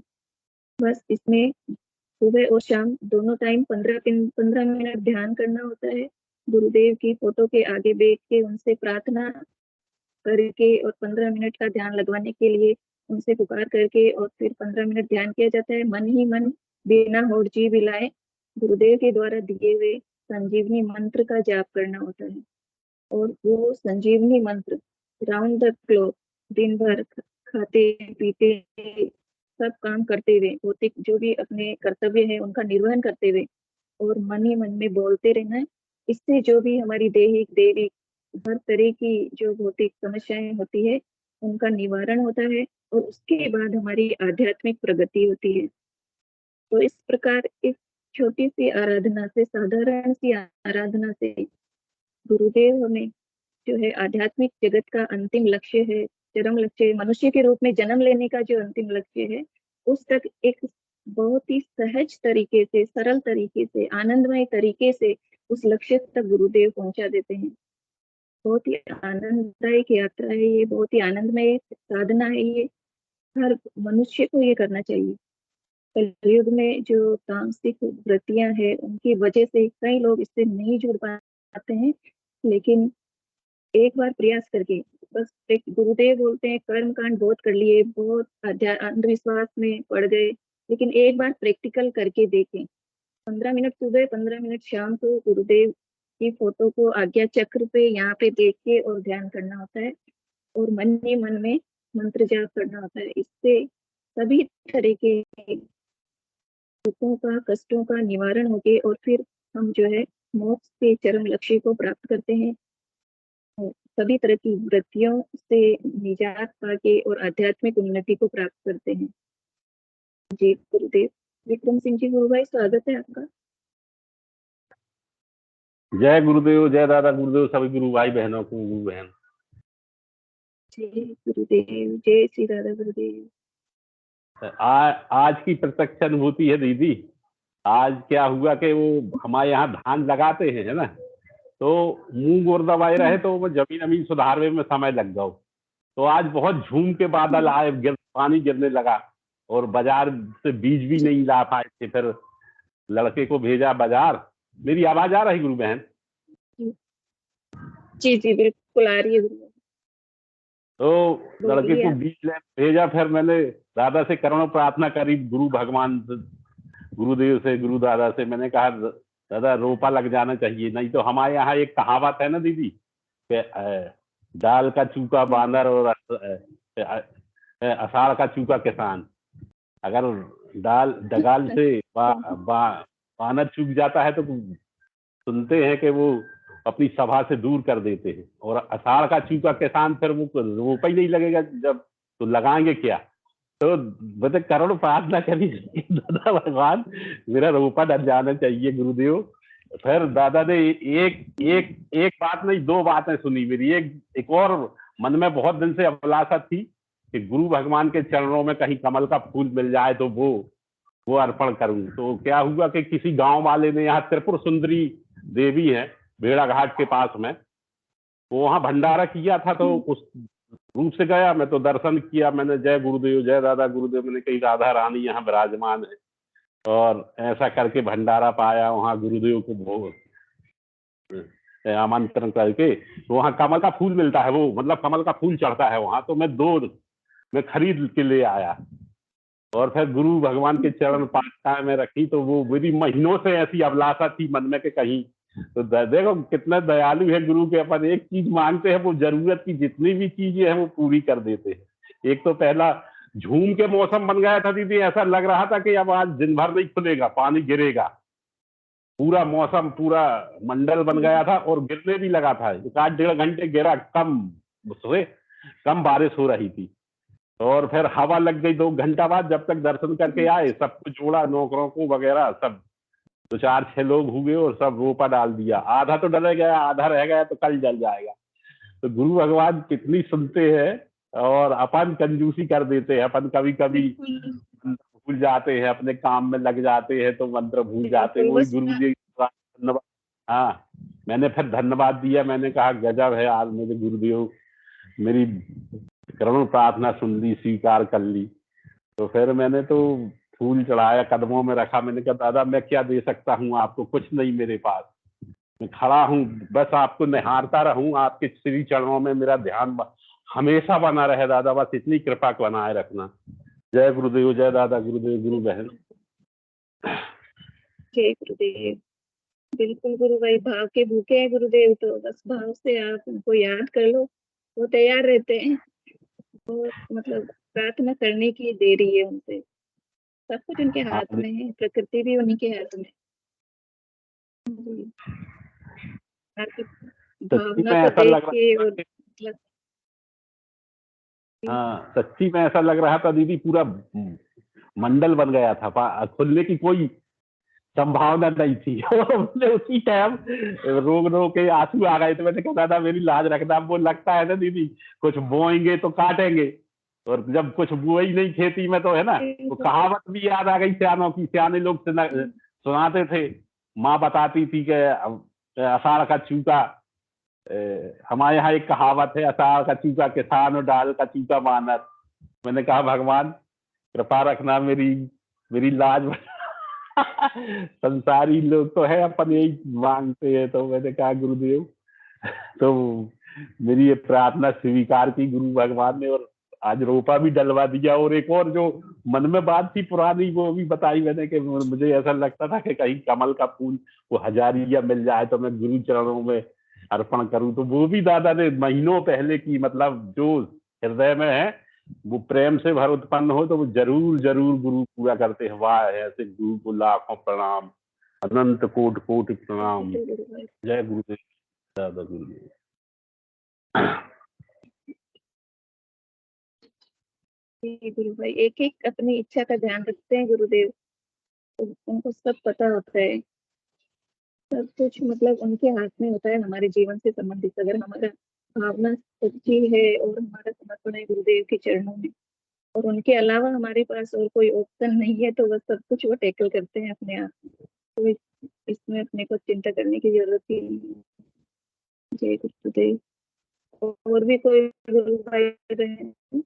बस इसमें सुबह और शाम दोनों टाइम 15 मिनट ध्यान करना होता है। गुरुदेव की फोटो के आगे बैठ के उनसे प्रार्थना करके और 15 मिनट का ध्यान लगवाने के लिए उनसे पुकार करके और फिर 15 मिनट ध्यान किया जाता है। मन ही मन बिना होड़ जी बिलाए गुरुदेव के द्वारा दिए हुए संजीवनी मंत्र का जाप करना होता है और वो संजीवनी मंत्र राउंड द क्लॉक दिन भर खाते पीते सब काम करते हुए, भौतिक जो भी अपने कर्तव्य है उनका निर्वहन करते हुए और मन ही मन में बोलते रहना है। इससे जो भी हमारी दैहिक दैविक हर तरह की जो भौतिक समस्याएं होती है उनका निवारण होता है और उसके बाद हमारी आध्यात्मिक प्रगति होती है। तो इस प्रकार इस छोटी सी आराधना से, साधारण सी आराधना से गुरुदेव हमें जो है आध्यात्मिक जगत का अंतिम लक्ष्य है, चरम लक्ष्य, मनुष्य के रूप में जन्म लेने का जो अंतिम लक्ष्य है उस तक एक बहुत ही सहज तरीके से, सरल तरीके से, आनंदमय तरीके से उस लक्ष्य तक गुरुदेव पहुंचा देते हैं। बहुत ही आनंददायक यात्रा है ये, बहुत ही आनंदमय साधना है ये। हर मनुष्य को ये करना चाहिए। कलयुग में जो तामसिक वृत्तियां हैं उनकी वजह से कई लोग इससे नहीं जुड़ पाते हैं, लेकिन एक बार प्रयास करके, बस एक गुरुदेव बोलते हैं कर्म कांड बहुत कर लिए, बहुत अंधविश्वास में पड़ गए, लेकिन एक बार प्रैक्टिकल करके देखें। 15 मिनट सुबह, 15 मिनट शाम को गुरुदेव की फोटो को आज्ञा चक्र पे यहाँ पे देख के और ध्यान करना होता है और मन ही मन में मंत्र जाप करना होता है। इससे सभी तरह के दुखों का, कष्टों का निवारण होके और फिर हम जो है मोक्ष के चरम लक्ष्य को प्राप्त करते हैं और सभी तरह की वृत्तियों से निजात पाके और आध्यात्मिक उन्नति को प्राप्त करते हैं। जी गुरुदेव। विक्रम सिंह जी गुरु भाई, स्वागत है आपका। जय गुरुदेव, जय दादा गुरुदेव, सभी गुरु भाई बहनों को, गुरु बहन। जय गुरुदेव, जय श्री राधा गुरुदेव। आज की प्रत्यक्ष अनुभूति है दीदी। आज क्या हुआ कि वो हमारे यहाँ धान लगाते हैं, है ना, तो मूंग और दबाए रहे तो वो जमीन अमीन सुधारने में समय लग गया। तो आज बहुत झूम के बादल आए, पानी गिरने लगा और बाजार से बीज भी नहीं ला पाए थे। फिर लड़के को भेजा बाजार। मेरी आवाज आ रही गुरु बहन? जी जी बिल्कुल आ रही है गुरु। तो लड़के को बीज ले भेजा। फिर मैंने दादा से करोड़ों प्रार्थना करी, गुरु भगवान गुरुदेव से, गुरु दादा से। मैंने कहा दादा रोपा लग जाना चाहिए, नहीं तो हमारे यहाँ एक कहावत है ना दीदी, दाल का चूका बांदर और अषाढ़ का चूका किसान। अगर डगाल से बानर चूक जाता है तो सुनते हैं कि वो अपनी सभा से दूर कर देते हैं, और अषाढ़ का चूका किसान फिर वो रोपा ही नहीं लगेगा जब, तो लगाएंगे क्या। तो बता करोड़ प्रार्थना करी दादा भगवान मेरा रोपा डर जाना चाहिए गुरुदेव। फिर दादा ने एक बात नहीं, दो बातें सुनी मेरी। एक और मन में बहुत दिन से अभिलाषा थी कि गुरु भगवान के चरणों में कहीं कमल का फूल मिल जाए तो वो अर्पण करूं। तो क्या हुआ कि किसी गांव वाले ने, यहाँ त्रिपुर सुंदरी देवी है भेड़ा घाट के पास में, वो वहां भंडारा किया था, तो उस रूप से गया मैं, तो दर्शन किया मैंने। जय गुरुदेव, जय दादा गुरुदेव। मैंने कही राधा रानी यहाँ विराजमान है, और ऐसा करके भंडारा पाया। वहां गुरुदेव को भोग आमंत्रण करके, तो वहां कमल का फूल मिलता है, वो मतलब कमल का फूल चढ़ता है वहां। तो मैं खरीद के ले आया और फिर गुरु भगवान के चरण पादुकाएं में रखी। तो वो मेरी महीनों से ऐसी अभिलाषा थी मन में कि कहीं, तो देखो कितना दयालु है गुरु के। अपन एक चीज मांगते हैं, वो जरूरत की जितनी भी चीजें हैं वो पूरी कर देते हैं। एक तो पहला झूम के मौसम बन गया था दीदी, ऐसा लग रहा था कि अब आज दिन भर नहीं खुलेगा, पानी गिरेगा। पूरा मौसम, पूरा मंडल बन गया था और गिरने भी लगा था। 1-1.5 घंटे गिरा, कम बारिश हो रही थी। और फिर हवा लग गई 2 घंटा बाद, जब तक दर्शन करके आए सबको जोड़ा, नौकरों को वगैरह सब, 2-4-6 लोग हुए और सब रोपा डाल दिया। आधा तो डल गया, आधा रह गया तो कल जल जाएगा। तो गुरु भगवान कितनी सुनते हैं, और अपन कंजूसी कर देते हैं। अपन कभी कभी भूल जाते हैं, अपने काम में लग जाते हैं तो मंत्र भूल जाते हैं। वही गुरु जी धन्यवाद। हाँ, मैंने फिर धन्यवाद दिया। मैंने कहा गजब है, आज मेरे गुरुदेव मेरी करोड़ों प्रार्थना सुन ली, स्वीकार कर ली। तो फिर मैंने तो फूल चढ़ाया, कदमों में रखा। मैंने कहा दादा मैं क्या दे सकता हूँ आपको, कुछ नहीं मेरे पास, मैं खड़ा हूँ, बस आपको निहारता रहूं। आपके श्री चरणों में मेरा ध्यान हमेशा बना रहे दादा, बस इतनी कृपा बनाए रखना। जय गुरुदेव, जय दादा गुरुदेव, गुरु बहन। जय गुरुदेव। बिल्कुल गुरु भाई, भाव के भूखे हैं गुरुदेव, तो बस भाव से आप उनको याद कर लो, वो तैयार रहते हैं। वो मतलब प्रार्थना करने की देरी है उनसे, सब कुछ उनके हाथ में है, प्रकृति भी उन्हीं के हाथ में। आपकी भावना को देख के और मतलब, हाँ सच्ची में ऐसा लग रहा था दीदी, पूरा मंडल बन गया था, खुलने की कोई संभावना नहीं थी। और उसी टाइम रो के आंसू आ गए। तो मैंने कहा दादा मेरी लाज रखना। वो लगता है ना दीदी, कुछ बोएंगे तो काटेंगे, और जब कुछ बुआई नहीं खेती में तो है ना, तो कहावत भी याद आ गई सियानों की। सियाने लोग सुनाते थे, माँ बताती थी कि अषाढ़ का चूका, हमारे यहाँ एक कहावत है, अषाढ़ का चूका किसान और डाल का चूका बानर। मैंने कहा भगवान कृपा रखना, मेरी लाज संसारी लोग तो है, अपन यही मांगते हैं। तो मैंने कहा गुरुदेव तो मेरी ये प्रार्थना स्वीकार की गुरु भगवान ने, और आज रोपा भी डलवा दिया। और एक और जो मन में बात थी पुरानी, वो भी बताई मैंने कि मुझे ऐसा लगता था कि कहीं कमल का फूल वो हजारिया मिल जाए तो मैं गुरु चरणों में अर्पण करूं। तो वो भी दादा ने महीनों पहले की, मतलब जो हृदय में है वो प्रेम से भर उत्पन्न हो तो वो जरूर जरूर गुरु पूरा करते हैं। वाह, ऐसे गुरु को लाखों प्रणाम, अनंत कोटि कोटि प्रणाम। जय गुरुदेव, दादा गुरुदेव। जी गुरु भाई, एक एक अपनी इच्छा का ध्यान रखते हैं गुरुदेव, तो उनको सब पता होता है, सब कुछ मतलब उनके हाथ में होता है हमारे जीवन से संबंधित। अगर हमारा भावना सच्ची है और हमारा समर्पण है गुरुदेव के चरणों में, और उनके अलावा हमारे पास और कोई ऑप्शन नहीं है, तो वह सब कुछ वो टैकल करते हैं अपने आप। तो इसमें अपने को चिंता करने की जरूरत ही नहीं है। जय गुरुदेव। और भी कोई गुरु भाई रहे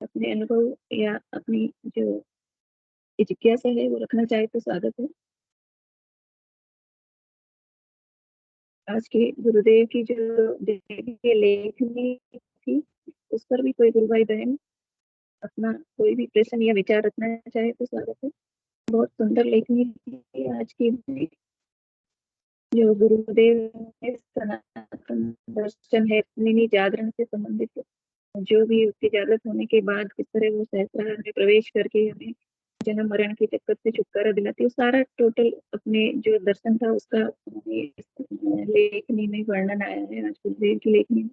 अपने अनुभव या अपनी जो जिज्ञासा है वो रखना चाहे तो स्वागत है। आज के गुरुदेव की जो दिव्य लेखनी थी उस पर भी कोई गुरु भाई बहन अपना कोई भी प्रश्न या विचार रखना चाहे तो स्वागत है। बहुत सुंदर लेखनी थी आज की भी, जो गुरुदेव ने सनातन दर्शन है मिनी जागरण से संबंधित, जो भी उसके जागृत होने के बाद किस तरह वो सहस्त्रार में प्रवेश करके हमें जन्म मरण के चक्कर से छुटकारा दिलाती है, सारा टोटल अपने जो दर्शन था उसका लेखनी में वर्णन आया है आज गुरुदेव की लेखनी में।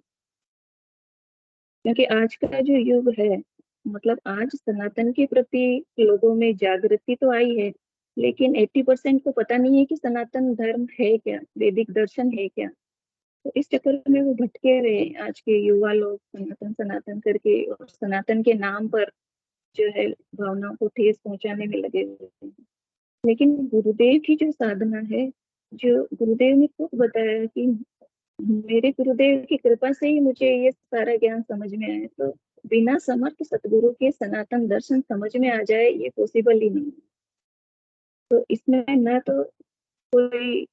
क्योंकि आज का जो युग है, मतलब आज सनातन के प्रति लोगों में जागृति तो आई है, लेकिन 80% को पता नहीं है कि सनातन धर्म है क्या, वैदिक दर्शन है क्या। तो इस चक्कर में वो भटके रहे आज के युवा लोग, सनातन सनातन करके, और सनातन के नाम पर जो है भावनाओं को ठेस पहुंचाने में लगे हुए हैं। लेकिन गुरुदेव की जो साधना है, जो गुरुदेव ने खुद बताया कि मेरे गुरुदेव की कृपा से ही मुझे ये सारा ज्ञान समझ में आया, तो बिना समर्थ सतगुरु के सनातन दर्शन समझ में आ जाए ये पॉसिबल ही नहीं। तो इसमें न तो कोई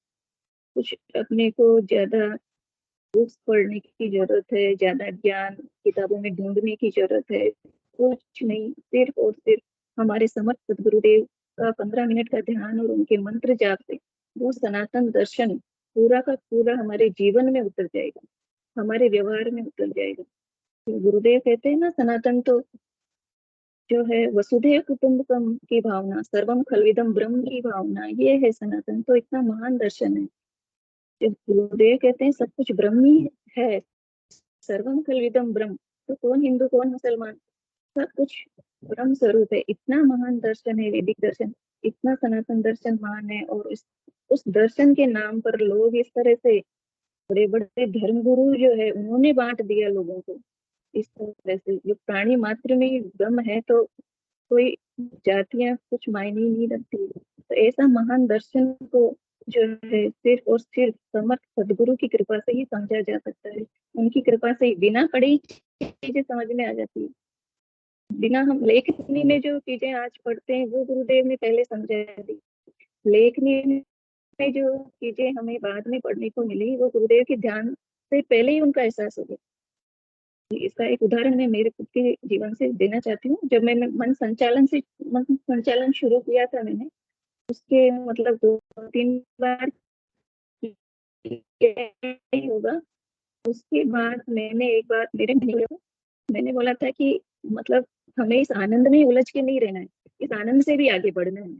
कुछ अपने को ज्यादा बुक्स पढ़ने की जरूरत है, ज्यादा ज्ञान किताबों में ढूंढने की जरूरत है, कुछ नहीं। सिर्फ और सिर्फ हमारे समर्थ सदगुरुदेव का 15 मिनट का ध्यान और उनके मंत्र जाप से वो सनातन दर्शन पूरा का पूरा हमारे जीवन में उतर जाएगा, हमारे व्यवहार में उतर जाएगा। तो गुरुदेव कहते हैं ना, सनातन तो जो है वसुधैव कुटुंबकम की भावना, सर्वम खलविदम ब्रह्म की भावना, ये है सनातन। तो इतना महान दर्शन है। जब गुरुदेव कहते हैं सब कुछ ब्रह्म ही है, सर्वम खलविदम ब्रह्म, तो कौन हिंदू कौन मुसलमान, सब कुछ ब्रह्म स्वरूप है। इतना महान दर्शन है वैदिक दर्शन, इतना सनातन दर्शन महान है। और उस दर्शन के नाम पर लोग इस तरह से बड़े बड़े धर्म गुरु जो है उन्होंने बांट दिया लोगों को इस तरह से। जो प्राणी मात्र में ही ब्रह्म है, तो कोई जातियां कुछ मायने नहीं रखती। तो ऐसा महान दर्शन को जो है सिर्फ और सिर्फ समर्थ सदगुरु की कृपा से ही समझा जा सकता है। उनकी कृपा से ही बिना पढ़ी चीजें समझ में आ जाती है। बिना हम लेखनी में जो चीजें आज पढ़ते हैं वो गुरुदेव ने पहले समझा दी। लेखनी में जो चीजें हमें बाद में पढ़ने को मिली वो गुरुदेव के ध्यान से पहले ही उनका एहसास हो गया। इसका एक उदाहरण मैं मेरे खुद के जीवन से देना चाहती हूँ। जब मैं मन संचालन शुरू किया था मैंने, उसके मतलब 2-3 बार होगा। उसके बाद मैंने एक बार मैंने बोला था कि मतलब हमें इस आनंद में उलझ के नहीं रहना है, इस आनंद से भी आगे बढ़ना है।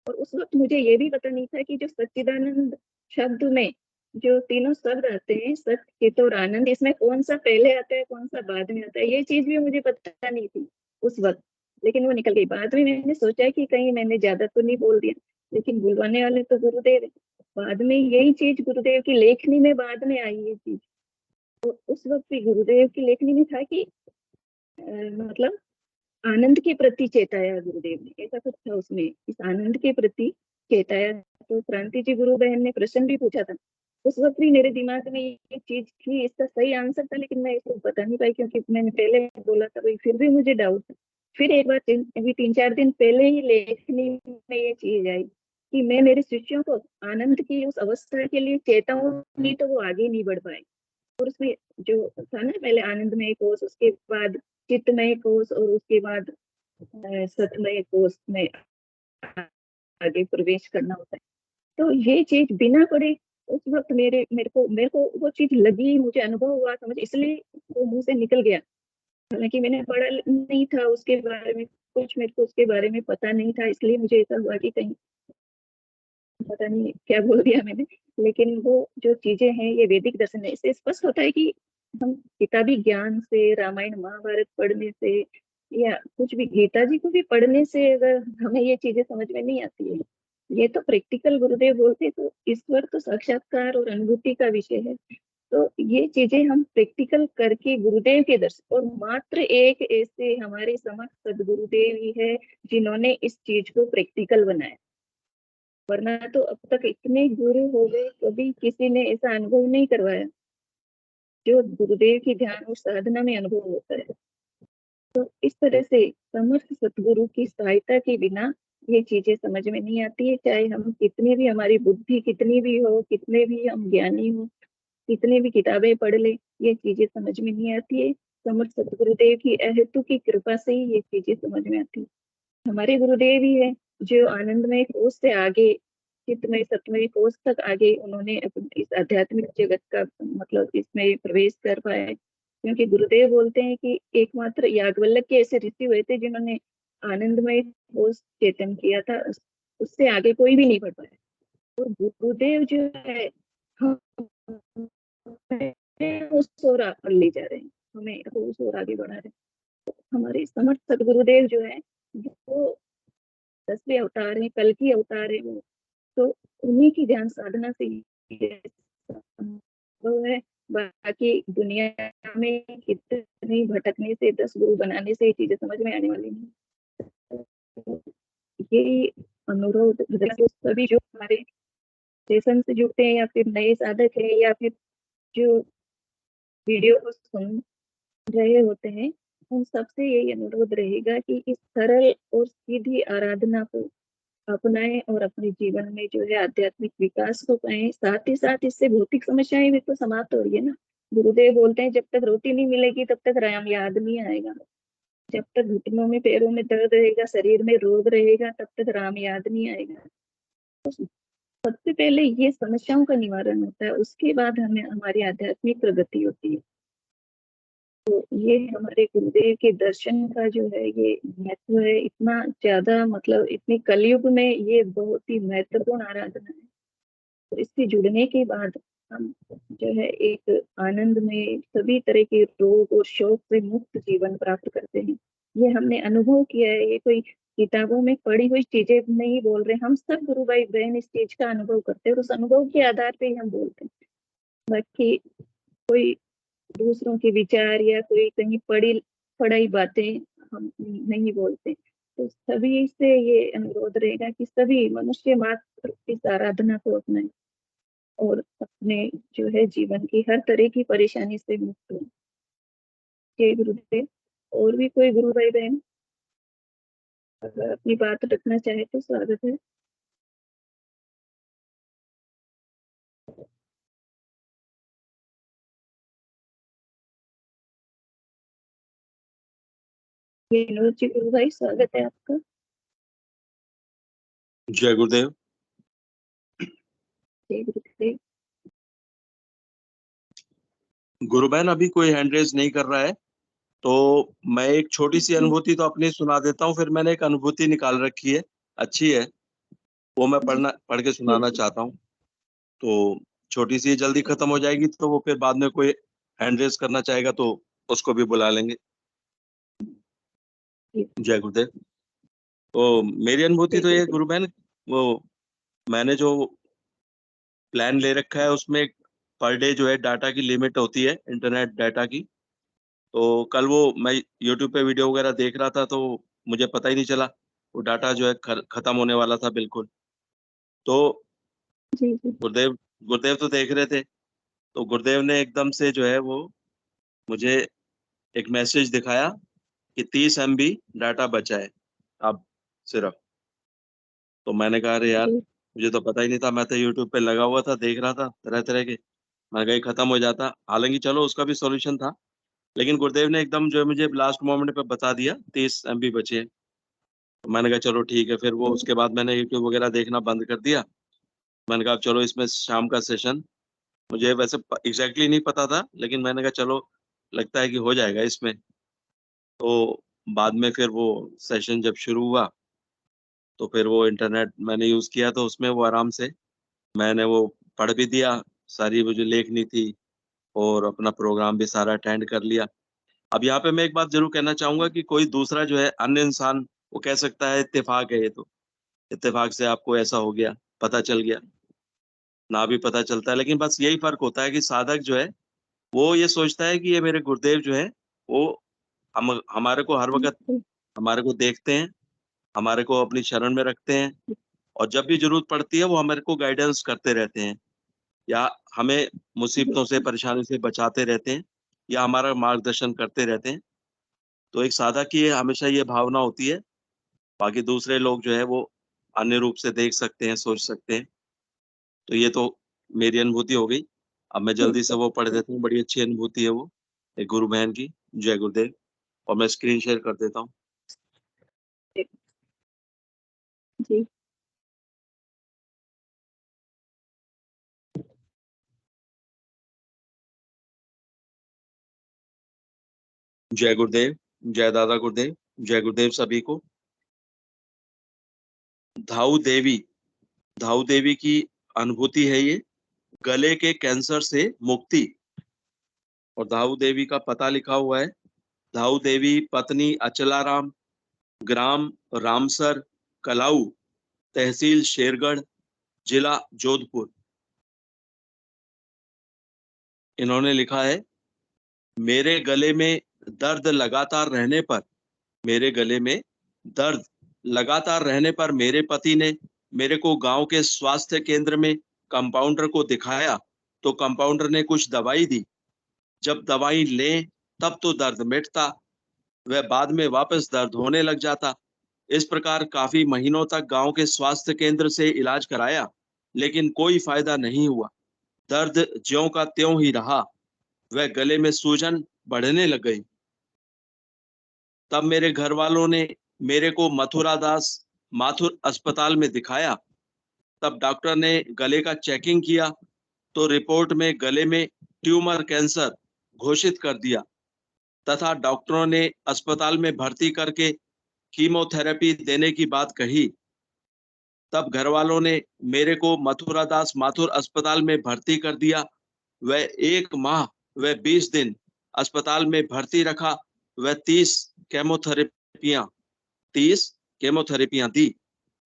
और उस वक्त मुझे ये भी पता नहीं था कि जो सच्चिदानंद शब्द में जो तीनों शब्द आते हैं, सत्य चित और आनंद, इसमें कौन सा पहले आता है कौन सा बाद में आता है, ये चीज भी मुझे पता नहीं थी उस वक्त। लेकिन वो निकल गई। बाद में मैंने सोचा कि कहीं मैंने ज्यादा तो नहीं बोल दिया, लेकिन बुलवाने वाले तो गुरुदेव है। बाद में यही चीज गुरुदेव की लेखनी में बाद में आई ये चीज। तो उस वक्त भी गुरुदेव की लेखनी में था कि मतलब आनंद के प्रति चेताया गुरुदेव ने, ऐसा कुछ था उसमें, इस आनंद के प्रति चेताया। तो क्रांति जी गुरु बहन ने प्रश्न भी पूछा था, उस वक्त भी मेरे दिमाग में ये चीज थी, इसका सही आंसर था, लेकिन मैं इसको बता नहीं पाई क्योंकि मैंने पहले बोला था भाई, फिर भी मुझे डाउट था। फिर एक बार अभी 3-4 दिन पहले ही लेखनी में ये चीज आई कि मैं मेरे शिष्यों को आनंद की उस अवस्था के लिए चेताऊं नहीं तो वो आगे नहीं बढ़ पाए। और उसमें जो था ना पहले आनंदमय कोश, उसके बाद चित्तमय कोश और उसके बाद सतमय कोश में आगे प्रवेश करना होता है। तो ये चीज बिना पढ़े उस वक्त मेरे को वो चीज लगी, मुझे अनुभव हुआ, समझ, इसलिए वो मुंह से निकल गया। हालांकि मैंने पढ़ा नहीं था उसके बारे में, कुछ मेरे को उसके बारे में पता नहीं था, इसलिए मुझे ऐसा हुआ कि कहीं पता नहीं क्या बोल दिया मैंने। लेकिन वो जो चीजें हैं ये वैदिक दर्शन है, इससे स्पष्ट होता है कि हम किताबी ज्ञान से, रामायण महाभारत पढ़ने से या कुछ भी गीता जी को भी पढ़ने से अगर हमें ये चीजें समझ में नहीं आती है, ये तो प्रैक्टिकल गुरुदेव बोलते तो ईश्वर तो साक्षात्कार और अनुभूति का विषय है। तो ये चीजें हम प्रैक्टिकल करके गुरुदेव के दर्शन, और मात्र एक ऐसे हमारे समक्ष सदगुरुदेव ही है जिन्होंने इस चीज को प्रैक्टिकल बनाया, वरना तो अब तक इतने गुरु हो गए, कभी किसी ने ऐसा अनुभव नहीं करवाया जो गुरुदेव की ध्यान और साधना में अनुभव होता है। तो इस तरह से समर्थ सतगुरु की सहायता के बिना ये चीजें समझ में नहीं आती है, चाहे हम कितनी भी, हमारी बुद्धि कितनी भी हो, कितने भी हम ज्ञानी हो, कितनी भी किताबें पढ़ ले, ये चीजें समझ में नहीं आती है। समर्थ सतगुरुदेव की अहेतु की कृपा से ही ये चीजें समझ में आती है। हमारे गुरुदेव ही है जो आनंदमय कोश से आगे चित्तमय सतमय कोश तक आगे उन्होंने इस आध्यात्मिक जगत का मतलब इसमें प्रवेश कर पाए, क्योंकि गुरुदेव बोलते हैं कि एकमात्र याज्ञवल्क्य के ऐसे ऋषि हुए थे जिन्होंने आनंदमय कोश चेतन किया था, उससे आगे कोई भी नहीं बढ़ पाया। और गुरुदेव जो है हमें उस ओर ले जा रहे हैं, हमें उस ओर आगे बढ़ा रहे हैं। हमारे समर्थ सदगुरुदेव जो है वो 10वें अवतार है, कल की अवतार है वो, तो उन्हीं की ध्यान साधना से ये संभव है। बाकी दुनिया में कितनी भटकने से, 10 गुरु बनाने से ये चीजें समझ में आने वाली नहीं। ये अनुरोध सभी जो हमारे सेशन से जुड़ते हैं या फिर नए साधक है या फिर जो वीडियो को सुन रहे होते हैं, उन सबसे यही अनुरोध रहेगा कि इस सरल और सीधी आराधना को अपनाएं और अपने जीवन में जो है आध्यात्मिक विकास को पाएं। साथ ही साथ इससे भौतिक समस्याएं भी तो समाप्त हो रही है ना। गुरुदेव बोलते हैं जब तक रोटी नहीं मिलेगी तब तक राम याद नहीं आएगा, जब तक घुटनों में पैरों में दर्द रहेगा, शरीर में रोग रहेगा, तब तक राम याद नहीं आएगा। तो सबसे पहले ये समस्याओं का निवारण होता है, उसके बाद हमें हमारी आध्यात्मिक प्रगति होती है। तो ये हमारे गुरुदेव के दर्शन का जो है ये महत्व है इतना ज्यादा, मतलब इतनी कलयुग में ये बहुत ही महत्वपूर्ण आराधना है। तो इससे जुड़ने के बाद हम जो है एक आनंद में सभी तरह के रोग और शोक से मुक्त जीवन प्राप्त करते हैं। ये हमने अनुभव किया है, ये कोई किताबों में पढ़ी हुई चीजें नहीं बोल रहे, हम सब गुरु भाई बहन इस चीज का अनुभव करते हैं और उस अनुभव के आधार पे ही हम बोलते हैं। बाकी कोई दूसरों के विचार या कोई कहीं पढ़ाई बातें हम नहीं बोलते। तो सभी से ये अनुरोध रहेगा कि सभी मनुष्य मात्र इस आराधना को अपनाएं और अपने जो है जीवन की हर तरह की परेशानी से मुक्त हो। जय गुरुदेव। और भी कोई गुरु भाई बहन अगर अपनी बात रखना चाहे तो स्वागत है। विनोद जी गुरु भाई स्वागत है आपका। जय गुरुदेव। जय गुरुदेव। गुरु बहन अभी कोई हैंड रेज नहीं कर रहा है, तो मैं एक छोटी सी अनुभूति तो अपनी सुना देता हूँ। फिर मैंने एक अनुभूति निकाल रखी है, अच्छी है, वो मैं पढ़ के सुनाना चाहता हूँ। तो छोटी सी जल्दी खत्म हो जाएगी, तो वो फिर बाद में कोई हैंड रेज करना चाहेगा तो उसको भी बुला लेंगे। जय गुरुदेव। तो मेरी अनुभूति तो ये गुरु बहन, वो मैंने जो प्लान ले रखा है उसमें पर डे जो है डाटा की लिमिट होती है, इंटरनेट डाटा की। तो कल वो मैं यूट्यूब पे वीडियो वगैरह देख रहा था, तो मुझे पता ही नहीं चला, वो डाटा जो है खत्म होने वाला था बिल्कुल। तो गुरुदेव गुरुदेव तो देख रहे थे, तो गुरुदेव ने एकदम से जो है वो मुझे एक मैसेज दिखाया कि 30 MB डाटा बचा है अब सिर्फ। तो मैंने कहा अरे यार, मुझे तो पता ही नहीं था, मैं तो यूट्यूब पे लगा हुआ था, देख रहा था तरह तरह के। मैं कहीं खत्म हो जाता, हालांकि चलो उसका भी सॉल्यूशन था, लेकिन गुरुदेव ने एकदम जो है मुझे लास्ट मोमेंट पे बता दिया 30 MB बचे हैं। तो मैंने कहा चलो ठीक है, फिर वो उसके बाद मैंने यूट्यूब वगैरह देखना बंद कर दिया। मैंने कहा चलो इसमें शाम का सेशन, मुझे वैसे एग्जैक्टली नहीं पता था, लेकिन मैंने कहा चलो लगता है कि हो जाएगा इसमें। तो बाद में फिर वो सेशन जब शुरू हुआ तो फिर वो इंटरनेट मैंने यूज किया, तो उसमें वो आराम से मैंने वो पढ़ भी दिया, सारी वो जो लेखनी थी, और अपना प्रोग्राम भी सारा अटेंड कर लिया। अब यहाँ पे मैं एक बात जरूर कहना चाहूंगा कि कोई दूसरा जो है अन्य इंसान वो कह सकता है इत्तेफाक है, ये तो इत्तेफाक से आपको ऐसा हो गया, पता चल गया, ना भी पता चलता है, लेकिन बस यही फर्क होता है कि साधक जो है वो ये सोचता है कि ये मेरे गुरुदेव जो है वो हमारे को हर वक्त हमारे को देखते हैं, हमारे को अपनी शरण में रखते हैं, और जब भी जरूरत पड़ती है वो हमारे को गाइडेंस करते रहते हैं, या हमें मुसीबतों से परेशानी से बचाते रहते हैं, या हमारा मार्गदर्शन करते रहते हैं। तो एक साधक की हमेशा ये भावना होती है, बाकी दूसरे लोग जो है वो अन्य रूप से देख सकते हैं, सोच सकते हैं। तो ये तो मेरी अनुभूति हो गई। अब मैं जल्दी से वो पढ़ देता हूँ, बड़ी अच्छी अनुभूति है वो, एक गुरु बहन की। जय गुरुदेव। और मैं स्क्रीन शेयर कर देता हूँ। जी। जय गुरुदेव, जय दादा गुरुदेव, जय गुरुदेव सभी को। धाऊ देवी की अनुभूति है ये, गले के कैंसर से मुक्ति। और धाऊ देवी का पता लिखा हुआ है, धाऊ देवी पत्नी अचलाराम, ग्राम रामसर, कलाऊ, तहसील शेरगढ़, जिला जोधपुर। इन्होंने लिखा है, मेरे गले में दर्द लगातार रहने पर मेरे पति ने मेरे को गांव के स्वास्थ्य केंद्र में कंपाउंडर को दिखाया, तो कंपाउंडर ने कुछ दवाई दी। जब दवाई लें तब तो दर्द मिटता, वह बाद में वापस दर्द होने लग जाता। इस प्रकार काफी महीनों तक गांव के स्वास्थ्य केंद्र से इलाज कराया, लेकिन कोई फायदा नहीं हुआ। दर्द ज्यों का त्यों ही रहा, वह गले में सूजन बढ़ने लग गई। तब मेरे घर वालों ने मेरे को मथुरा दास माथुर अस्पताल में दिखाया। तब डॉक्टर ने गले का चेकिंग किया, तो रिपोर्ट में गले में ट्यूमर कैंसर घोषित कर दिया, तथा डॉक्टरों ने अस्पताल में भर्ती करके कीमोथेरेपी देने की बात कही। तब घर वालों ने मेरे को मथुरा दास माथुर अस्पताल में भर्ती कर दिया। वह 1 माह वह 20 दिन अस्पताल में भर्ती रखा। वह 30 केमोथेरेपियां दी।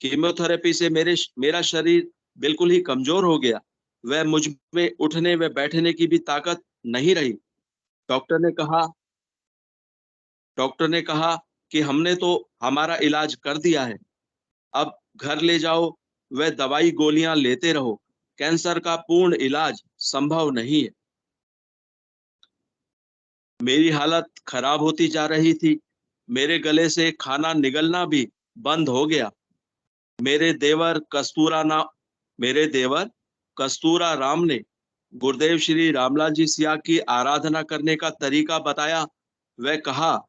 कीमोथेरेपी से मेरा शरीर बिल्कुल ही कमजोर हो गया। वह मुझ में उठने व बैठने की भी ताकत नहीं रही। डॉक्टर ने कहा कि हमने तो हमारा इलाज कर दिया है, अब घर ले जाओ, वह दवाई गोलियां लेते रहो, कैंसर का पूर्ण इलाज संभव नहीं है। मेरी हालत खराब होती जा रही थी। मेरे गले से खाना निगलना भी बंद हो गया। मेरे देवर कस्तूरा राम ने गुरुदेव श्री रामलाल जी सिया की आराधना करने का तरीका बताया। वह कहा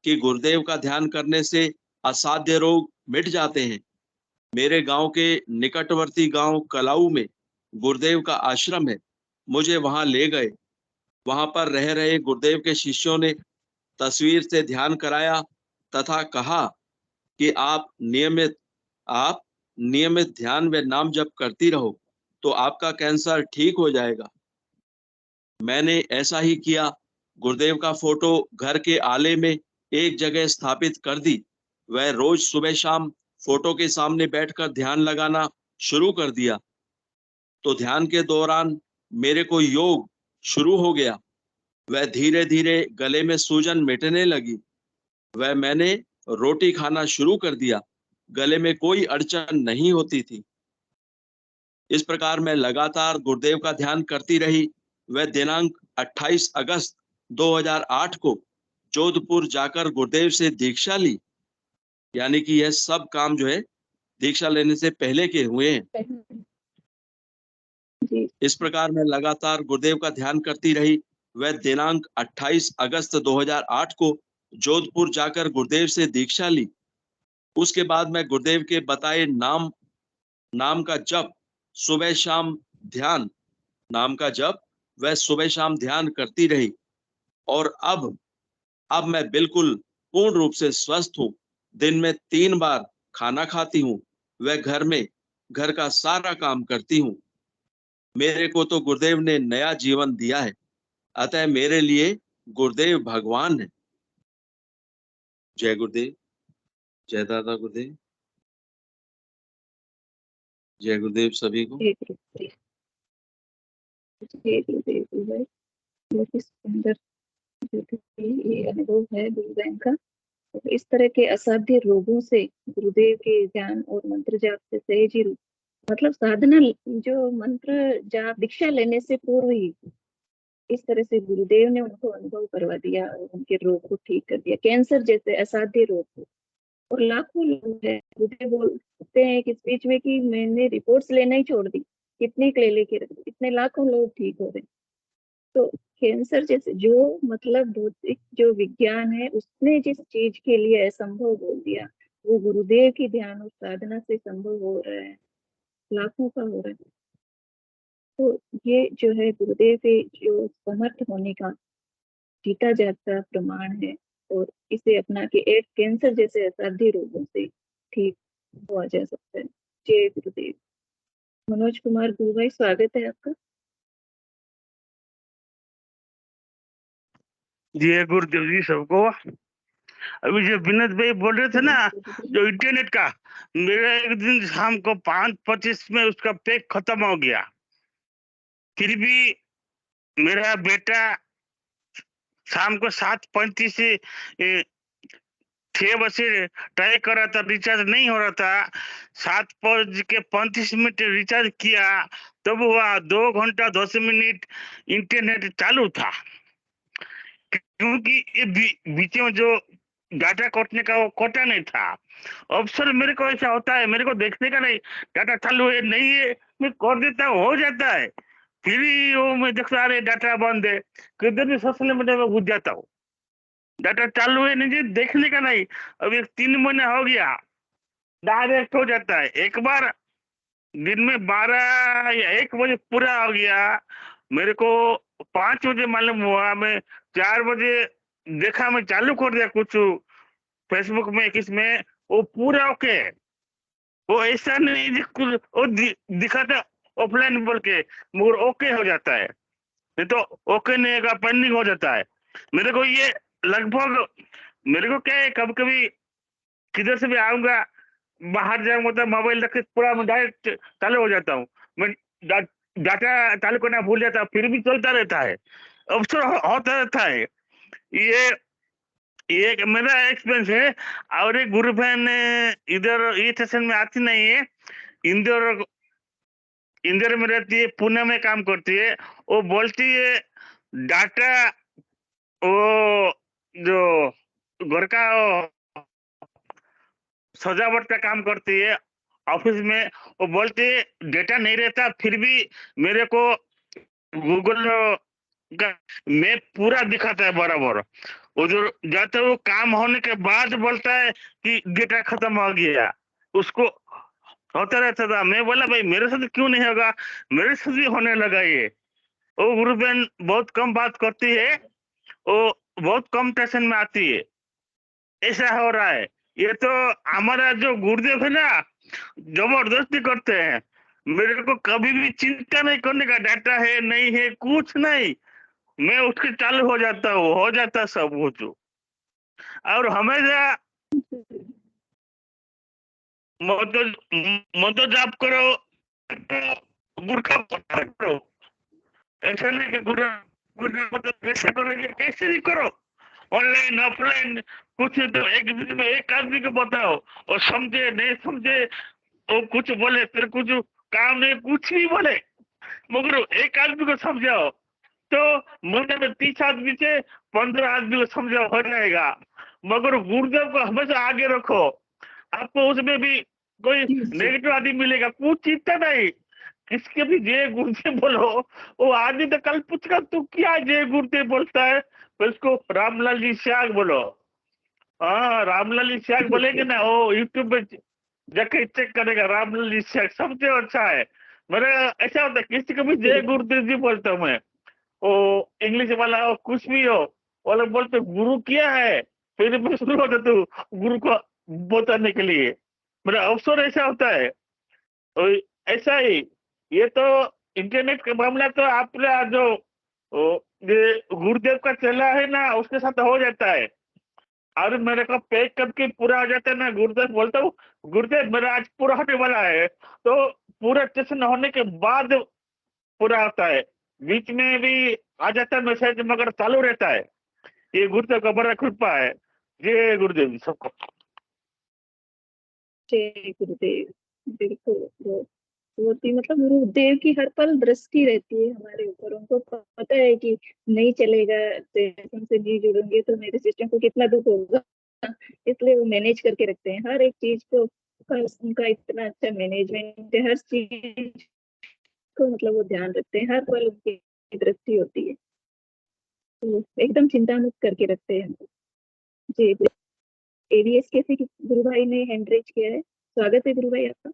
कि गुरुदेव का ध्यान करने से असाध्य रोग मिट जाते हैं। मेरे गांव के निकटवर्ती गांव कलाऊ में गुरुदेव का आश्रम है। मुझे वहां ले गए। वहां पर रह रहे गुरुदेव के शिष्यों ने तस्वीर से ध्यान कराया तथा कहा कि आप नियमित ध्यान व नाम जप करती रहो तो आपका कैंसर ठीक हो जाएगा। मैंने ऐसा ही किया। गुरुदेव का फोटो घर के आले में एक जगह स्थापित कर दी। वह रोज सुबह शाम फोटो के सामने बैठकर ध्यान लगाना शुरू कर दिया। तो ध्यान के दौरान मेरे को योग शुरू हो गया। वह धीरे धीरे गले में सूजन मिटने लगी। मैंने रोटी खाना शुरू कर दिया। गले में कोई अड़चन नहीं होती थी। इस प्रकार मैं लगातार गुरुदेव का ध्यान करती रही। वह दिनांक 28 अगस्त 2008 को जोधपुर जाकर गुरुदेव से दीक्षा ली। यानी कि यह सब काम जो है दीक्षा लेने से पहले के हुए हैं। जी इस प्रकार मैं लगातार गुरुदेव का ध्यान करती रही। वह दिनांक 28 अगस्त 2008 को जोधपुर जाकर गुरुदेव से दीक्षा ली। उसके बाद मैं गुरुदेव के बताए नाम का जप सुबह शाम ध्यान नाम का जप वह सुबह शाम ध्यान करती रही और अब मैं बिल्कुल पूर्ण रूप से स्वस्थ हूँ। दिन में 3 बार खाना खाती हूँ। वह घर का सारा काम करती हूँ। मेरे को तो गुरुदेव ने नया जीवन दिया है, अतः मेरे लिए गुरुदेव भगवान है। जय गुरुदेव, जय दादा गुरुदेव, जय गुरुदेव सभी को। जय गुरुदेव, जय गुरुदेव गुरुदेव। बहुत ही सुंदर जो कि ये अनुभव है गुरुदेव का। तो इस तरह के असाध्य रोगों से गुरुदेव के ध्यान और मंत्र जाप से सहज ही मतलब साधना जो मंत्र जाप दीक्षा लेने से पूर्व ही इस तरह से गुरुदेव ने उनको अनुभव करवा दिया और उनके रोग को ठीक कर दिया, कैंसर जैसे असाध्य रोग को। और लाखों लोग हैं, गुरुदेव बोलते हैं कि इस बीच में कि मैंने रिपोर्ट्स लेना ही छोड़ दी, कितनी ले लेके रख दी, इतने लाखों लोग ठीक हो रहे। तो कैंसर जैसे जो मतलब भौतिक जो विज्ञान है उसने जिस चीज के लिए असंभव बोल दिया वो गुरुदेव की ध्यान और साधना से संभव हो रहा है, लाखों का हो रहा है। तो ये जो है गुरुदेव के जो समर्थ होने का जीता जागता प्रमाण है और इसे अपना के एड्स कैंसर जैसे असाध्य रोगों से ठीक हुआ जा सकता है। जय गुरुदेव। मनोज कुमार गुरु भाई, स्वागत है आपका। जय गुरुदेव जी सबको। अभी जो विनोद भाई बोल रहे थे ना जो इंटरनेट का, मेरा एक दिन शाम को 5:25 में उसका पैक खत्म हो गया। फिर भी मेरा बेटा शाम को 7:35 से 6 बजे ट्राई कर रहा था, रिचार्ज नहीं हो रहा था। 7:35 रिचार्ज किया तब हुआ 2 घंटा 10 मिनट इंटरनेट चालू था। क्योंकि ये बीच में जो डाटा कटने का वो कटा नहीं था। अवसर मेरे को ऐसा होता है, मेरे को देखने का नहीं, डाटा चालू है नहीं है मैं कर देता हूँ, हो जाता है। फिर वो मैं देखता अरे डाटा बंद है, किधर भी सोशल मीडिया में घुस जाता हूँ। डाटा चालू है नहीं, देखने का नहीं। अब 3 महीने हो गया, डायरेक्ट हो जाता है। एक बार दिन में 12 या 1 बजे पूरा हो गया, मेरे को 5 बजे मालूम हुआ। मैं 4 बजे देखा, मैं चालू कर दिया कुछ फेसबुक में किसमें, वो पूरा ओके। वो ऐसा नहीं कुछ वो दिखाता ऑफलाइन बोल के, मगर ओके हो जाता है, नहीं तो ओके नहीं होगा, पेंडिंग हो जाता है। मेरे को ये लगभग मेरे को क्या है, कभी कभी किधर से भी आऊंगा, बाहर जाऊंगा तो मोबाइल रख के पूरा मैं डायरेक्ट चालू हो जाता हूँ। मैं डाटा चालू करना भूल जाता हूँ, फिर भी चलता रहता है, अवसर होता रहता है। ये मेरा एक्सपीरियंस है। और एक गुरु बहन इधर ये स्टेशन में आती नहीं है, इंदौर में रहती है, पुणे में काम करती है। वो बोलती है डाटा वो जो घर का सजावट का काम करती है ऑफिस में, वो बोलती है डेटा नहीं रहता, फिर भी मेरे को गूगल का मैप पूरा दिखाता है बराबर। वो जो जाते वो काम होने के बाद बोलता है कि डेटा खत्म हो गया, उसको होता रहता था। मैं बोला भाई मेरे साथ क्यों नहीं होगा, मेरे साथ भी होने लगा ये। वो गुरु बहन बहुत कम बात करती है, वो बहुत कम टेंशन में आती है, ऐसा हो रहा है। ये तो हमारा जो गुरुदेव है ना, जबरदस्ती करते हैं। मेरे को कभी भी चिंता नहीं करने का, डाटा है नहीं है कुछ नहीं, मैं उसके चालू हो जाता हूँ, हो जाता सब कुछ। और हमेशा मदद जाप करो, गुरु का करो, ऐसा नहीं कि गुरु मदद कैसे करोगे, कैसे भी करो, ऑनलाइन ऑफलाइन कुछ तो एक दिन में एक आदमी को बताओ और समझे नहीं समझे, वो कुछ बोले फिर कुछ काम नहीं, कुछ भी बोले, मगर एक आदमी को समझाओ तो महीने में 30 आदमी से 15 आदमी को समझाओ, हो जाएगा। मगर गुरुदेव को हमेशा आगे रखो, आपको उसमें भी कोई नेगेटिव आदमी मिलेगा, कुछ चिंता नहीं, किसके भी जय गुरुदेव बोलो, वो आदमी तो कल पूछेगा तू क्या जय गुरुदेव बोलता है, फिर उसको रामलाल जी श्याग बोलो। हाँ, रामलाल जी श्याग बोलेंगे ना, वो यूट्यूब पे जाके चेक करेगा, रामलाल जी श्याग सबसे अच्छा है। मेरा ऐसा होता है, किसी को भी जय गुरुदेव जी बोलता हूँ मैं, वो इंग्लिश वाला हो कुछ भी हो, वो लोग बोलते गुरु क्या है, फिर मैं शुरू होता तू गुरु को बताने के लिए। मेरा अवसर ऐसा होता है। तो ऐसा ही ये तो इंटरनेट का मामला तो आपने जो ये गुरुदेव का चेला है ना, उसके साथ हो जाता है। और मेरे को पैक करके पूरा हो जाता है ना, गुरुदेव बोलता हूँ गुरुदेव मेरा आज पूरा होने वाला है, तो पूरा टेस्ट होने के बाद पूरा होता है। बीच में भी आ जाता है मैसेज, मगर चालू रहता है। ये गुरुदेव का बड़ा कृपा है। जय गुरुदेव जी सबको। जय गुरुदेव। बिल्कुल बहुत ही मतलब गुरुदेव की हर पल दृष्टि रहती है हमारे ऊपर। उनको पता है कि नहीं चलेगा, सिस्टम से नहीं जुड़ेंगे तो मेरे सिस्टम को कितना दुख होगा, इसलिए वो मैनेज करके रखते हैं हर एक चीज को। उनका इतना अच्छा मैनेजमेंट है, हर चीज को मतलब वो ध्यान रखते हैं, हर पल उनकी दृष्टि होती है, तो एकदम चिंता मुक्त करके रखते हैं हमको। जी, एवीएस के से गुरु भाई ने हैंड रेज किया है। स्वागत है गुरु भाई आपका।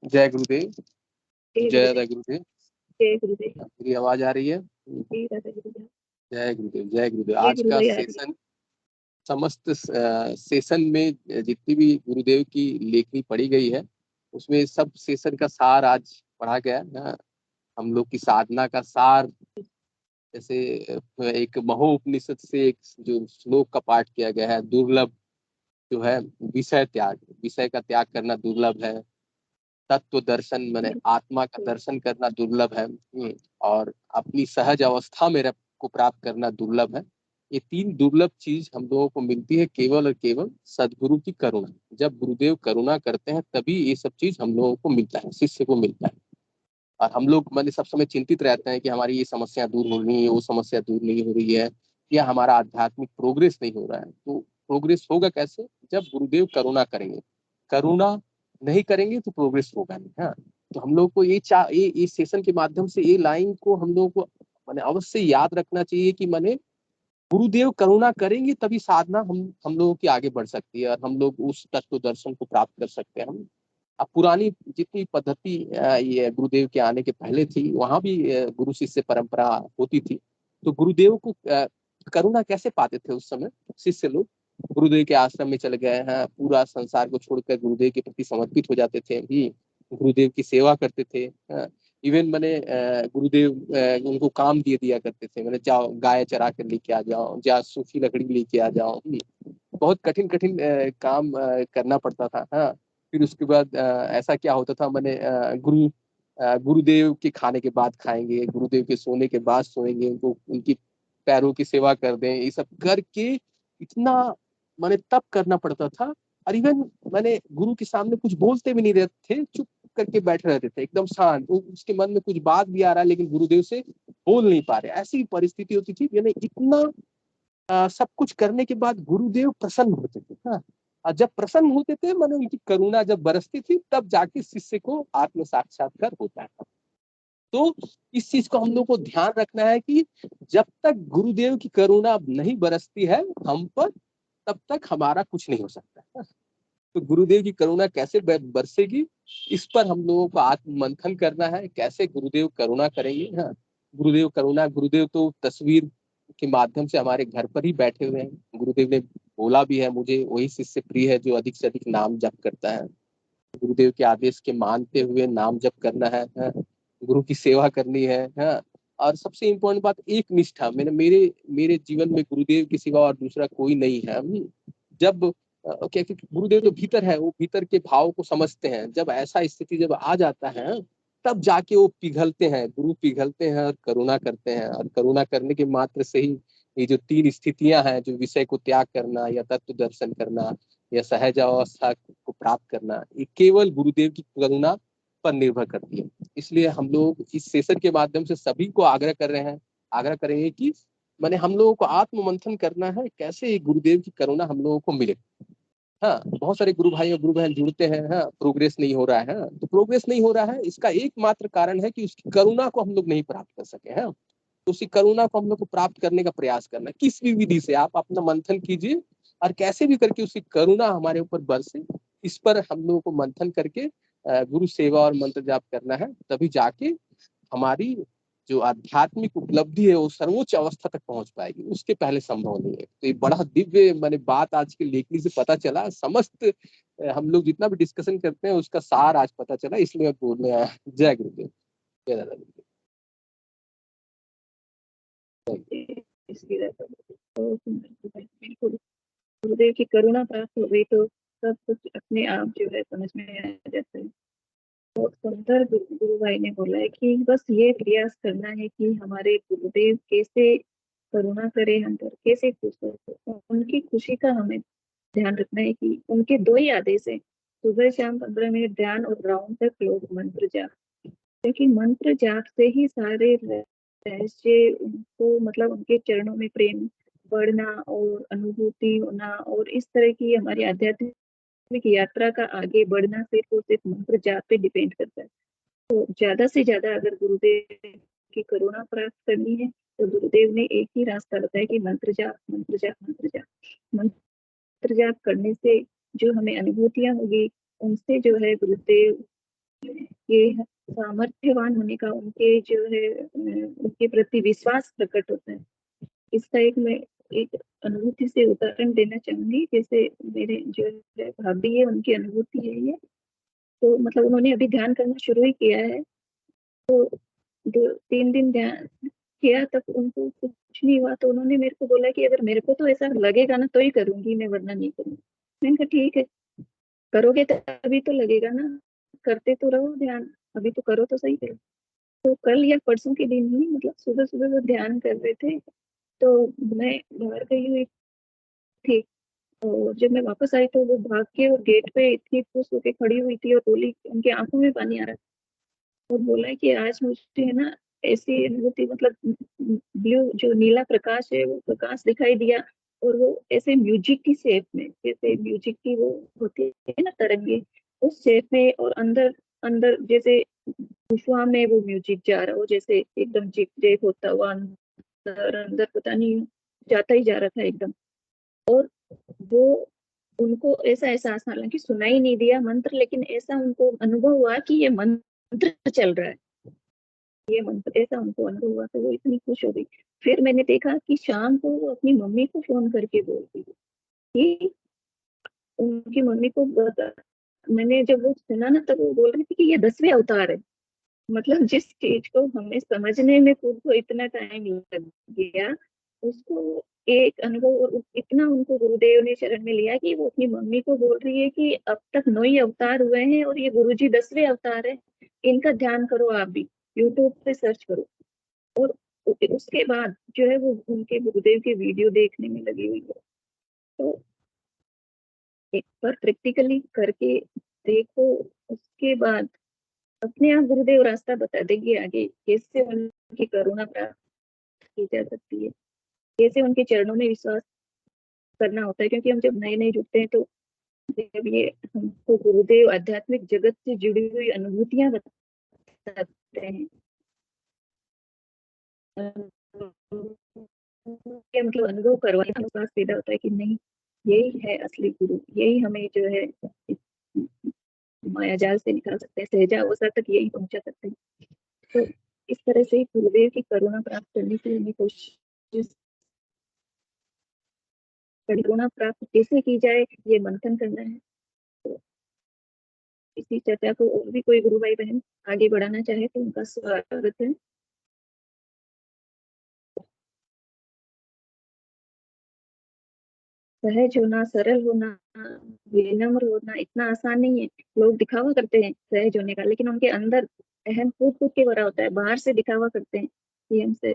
जय गुरुदेव। जय जय गुरुदेव। दादा गुरुदेव। जय गुरुदेव। मेरी आवाज आ रही है? जी दादा गुरुदेव। जय गुरुदेव। जय गुरुदेव। जय आज गुरु का भाई आ रही है। सेशन, समस्त सेशन में जितनी भी गुरुदेव की लेखनी पढ़ी गई है, उसमें सब सेशन का सार आज पढ़ा गया है ना। हम लोग की साधना का सार, जैसे एक महोपनिषद से एक जो श्लोक का पाठ किया गया है, दुर्लभ जो है विषय त्याग, विषय का त्याग करना दुर्लभ है। तत्व दर्शन माने आत्मा का दर्शन करना दुर्लभ है। और अपनी सहज अवस्था में को प्राप्त करना दुर्लभ है। ये तीन दुर्लभ चीज हम लोगों को मिलती है केवल और केवल सदगुरु की करुणा। जब गुरुदेव करुणा करते हैं तभी ये सब चीज हम लोगों को मिलता है, शिष्य को मिलता है। और हम लोग मैंने सब समय चिंतित रहते हैं कि हमारी ये समस्या दूर हो रही है, वो समस्या दूर नहीं हो रही है, या हमारा आध्यात्मिक प्रोग्रेस नहीं हो रहा है। तो प्रोग्रेस होगा कैसे? जब गुरुदेव करुणा करेंगे। करुणा नहीं करेंगे तो प्रोग्रेस होगा नहीं। हाँ, तो हम लोग को ये सेशन के माध्यम से ये लाइन को हम लोगों को मैंने अवश्य याद रखना चाहिए कि मैंने गुरुदेव करुणा करेंगे तभी साधना हम लोगों की आगे बढ़ सकती है, और हम लोग उस तत्व दर्शन को प्राप्त कर सकते हैं। हम अब पुरानी जितनी पद्धति ये गुरुदेव के आने के पहले थी, वहां भी गुरु शिष्य परंपरा होती थी। तो गुरुदेव को करुणा कैसे पाते थे उस समय? शिष्य लोग गुरुदेव के आश्रम में चले गए हैं, पूरा संसार को छोड़कर गुरुदेव के प्रति समर्पित हो जाते थे, भी गुरुदेव की सेवा करते थे। इवन मैंने गुरुदेव उनको काम दिया करते थे, मैंने जाओ गाय चरा कर लेके आ जाओ, जा सूखी लकड़ी लेके आ जाओ। बहुत कठिन कठिन काम करना पड़ता था। हाँ, फिर उसके बाद ऐसा क्या होता था, मैंने गुरुदेव के खाने के बाद खाएंगे, गुरुदेव के सोने के बाद सोएंगे, उनको उनकी पैरों की सेवा कर दें, ये सब करके इतना मैंने तब करना पड़ता था। और इवन मैंने गुरु के सामने कुछ बोलते भी नहीं रहते थे, चुप करके बैठे रहते थे एकदम शांत। उसके मन में कुछ बात भी आ रहा है लेकिन गुरुदेव से बोल नहीं पा रहे, ऐसी परिस्थिति होती थी। यानी इतना सब कुछ करने के बाद गुरुदेव प्रसन्न होते थे। हाँ, और जब प्रसन्न होते थे मानो उनकी करुणा जब बरसती थी, तब जाके शिष्य को आत्म साक्षात्कार होता है। तो इस चीज को हम लोग को ध्यान रखना है कि जब तक गुरुदेव की करुणा नहीं बरसती है हम पर, तब तक हमारा कुछ नहीं हो सकता। तो गुरुदेव की करुणा कैसे बरसेगी, इस पर हम लोगों को आत्म मंथन करना है, कैसे गुरुदेव करुणा करेंगे। हाँ, गुरुदेव करुणा, गुरुदेव तो तस्वीर के माध्यम से हमारे घर पर ही बैठे हुए हैं। गुरुदेव ने बोला भी है, मुझे वही शिष्य प्रिय है जो अधिक से अधिक नाम जप करता है। गुरुदेव के आदेश के मानते हुए नाम जप करना है, गुरु की सेवा करनी है। और सबसे इम्पोर्टेंट बात एक निष्ठा। मेरे जीवन में गुरुदेव के सिवा और दूसरा कोई नहीं है। जब क्या गुरुदेव तो भीतर है, वो भीतर के भाव को समझते हैं। जब ऐसा स्थिति जब आ जाता है तब जाके वो पिघलते हैं, गुरु पिघलते हैं और करुणा करते हैं। और करुणा करने के मात्र से ही ये जो तीन स्थितियां हैं, जो विषय को त्याग करना या तत्व दर्शन करना या सहज अवस्था को प्राप्त करना, ये केवल गुरुदेव की करुणा पर निर्भर करती है। इसलिए हम लोग इस सेशन के माध्यम से सभी को आग्रह कर रहे हैं, आग्रह करेंगे कि माने हम लोगों को आत्म मंथन करना है, कैसे गुरुदेव की करुणा हम लोगों को मिले। हाँ, बहुत सारे गुरु भाई और गुरु बहन जुड़ते हैं, हाँ, प्रोग्रेस नहीं हो रहा है, हाँ, तो प्रोग्रेस नहीं हो रहा है, इसका एकमात्र कारण है कि उसकी करुणा को हम लोग नहीं प्राप्त कर सके हैं। तो उसी करुणा को हम लोग को प्राप्त करने का प्रयास करना है। किस भी विधि से आप अपना मंथन कीजिए और कैसे भी करके उसकी करुणा हमारे ऊपर बरसे, इस पर हम लोगों को मंथन करके गुरु सेवा और मंत्र जाप करना है, तभी जाके हमारी जो आध्यात्मिक उपलब्धि है वो सर्वोच्च अवस्था तक पहुंच पाएगी, उसके पहले संभव नहीं है। तो ये बड़ा दिव्य मैंने बात आज की लेखनी से पता चला, समस्त हम लोग जितना भी डिस्कशन करते हैं उसका सार आज पता चला, इसलिए मैं बोलने आया। जय गुरुदेव, जय दादा गुरुदेव। बिल्कुल गुरुदेव की करुणा प्राप्त हो गई तो सब कुछ अपने आप जो है समझ में आ जाता है। बहुत सुंदर गुरु भाई ने बोला है कि बस ये प्रयास करना है कि हमारे गुरुदेव कैसे करुणा करे हम पर, कैसे खुश हो, उनकी खुशी का हमें ध्यान रखना है कि उनके 2 ही आदेश है, सुबह शाम 15 मिनट ध्यान और राउंड तक लोग मंत्र जाप, क्योंकि मंत्र जाप से ही सारे रहस्य उनको मतलब उनके चरणों में प्रेम बढ़ना और अनुभूति होना और इस तरह की हमारी आध्यात्मिक यात्रा का आगे बढ़ना सिर्फ और सिर्फ मंत्र जाप पे डिपेंड करता है। तो ज्यादा से ज्यादा अगर गुरुदेव की करुणा प्राप्त करनी है तो गुरुदेव ने एक ही रास्ता बताया कि मंत्र जाप, मंत्र जाप, मंत्र जाप। मंत्र जाप करने से जो हमें अनुभूतियां होगी उनसे जो है गुरुदेव ये सामर्थ्यवान होने का उनके जो है उनके प्रति विश्वास प्रकट होता है। इसका मैं एक अनुभूति से उदाहरण देना चाहूंगी। जैसे मेरे जो है भाभी है, उनकी अनुभूति है ये, तो मतलब उन्होंने अभी ध्यान करना शुरू ही किया है, तो 2-3 दिन ध्यान किया तब उनको कुछ नहीं हुआ, तो उन्होंने मेरे को बोला कि अगर मेरे को तो ऐसा लगेगा ना तो ही करूंगी मैं, वरना नहीं करूंगी। मैंने कहा ठीक है, करोगे तभी तो लगेगा ना, करते तो रहो ध्यान, अभी तो करो तो सही करो। तो कल या परसों के दिन ही मतलब सुबह सुबह वो ध्यान कर रहे थे, तो मैं बाहर गई हुई थी और जब मैं वापस आई तो वो भाग के और गेट पे इतनी खुश होके खड़ी हुई थी और बोली, उनकी आंखों में पानी आ रहा था, और बोला है कि आज मुझे है ना ऐसी अनुभूति, मतलब ब्लू जो नीला प्रकाश है वो प्रकाश दिखाई दिया, और वो ऐसे म्यूजिक की शेप में, जैसे म्यूजिक की वो होती है ना तरंगे, उस शेप में, और अंदर अंदर जैसे गुफा में वो म्यूजिक जा रहा हो, जैसे एकदम जिक जेक होता हुआ अंदर अंदर पता नहीं जाता ही जा रहा था एकदम। और वो उनको ऐसा एहसास, हालांकि सुनाई नहीं दिया मंत्र, लेकिन ऐसा उनको अनुभव हुआ कि ये मंत्र चल रहा है, ये मंत्र, ऐसा उनको अनुभव हुआ। तो वो इतनी खुश हो गई। फिर मैंने देखा कि शाम को वो अपनी मम्मी को फोन करके बोलती कि उनकी मम्मी को मैंने जब वो सुना ना तब वो बोल रही थी कि ये 10वें अवतार है। मतलब जिस चीज को हमें समझने में खुद को इतना टाइम लग गया, उसको एक अनुभव, और इतना उनको गुरुदेव ने शरण में लिया कि वो अपनी मम्मी को बोल रही है कि अब तक 9 ही अवतार हुए हैं और ये गुरुजी 10वें अवतार है, इनका ध्यान करो, आप भी यूट्यूब पे सर्च करो। और उसके बाद जो है वो उनके गुरुदेव के वीडियो देखने में लगी हुई है। तो एक बार प्रैक्टिकली करके देखो, उसके बाद अपने आप गुरुदेव रास्ता बता देंगे आगे कैसे उनकी करुणा प्राप्त की जा सकती है, कैसे उनके चरणों में विश्वास करना होता है। क्योंकि हम जब नए नए जुड़ते हैं तो जब ये हमको गुरुदेव आध्यात्मिक जगत से जुड़ी हुई अनुभूतियां बताते हैं, मतलब अनुभव करवाने का विश्वास पैदा होता है कि नहीं, यही है असली गुरु, यही हमें जो है माया जाल से निकाल सकते हैं, सहजा अवस्था तक यही पहुंचा सकते हैं। तो इस तरह से गुरुदेव की करुणा प्राप्त करने की हमें कोशिश, करुणा प्राप्त कैसे की जाए ये मंथन करना है। तो इसी चर्चा को और भी कोई गुरु भाई बहन आगे बढ़ाना चाहे तो उनका स्वागत है। सहज होना, सरल होना, विनम्र होना इतना आसान नहीं है। लोग दिखावा करते हैं सहज होने का, लेकिन उनके अंदर अहम कूद कूद के भरा होता है। बाहर से दिखावा करते हैं कि हमसे,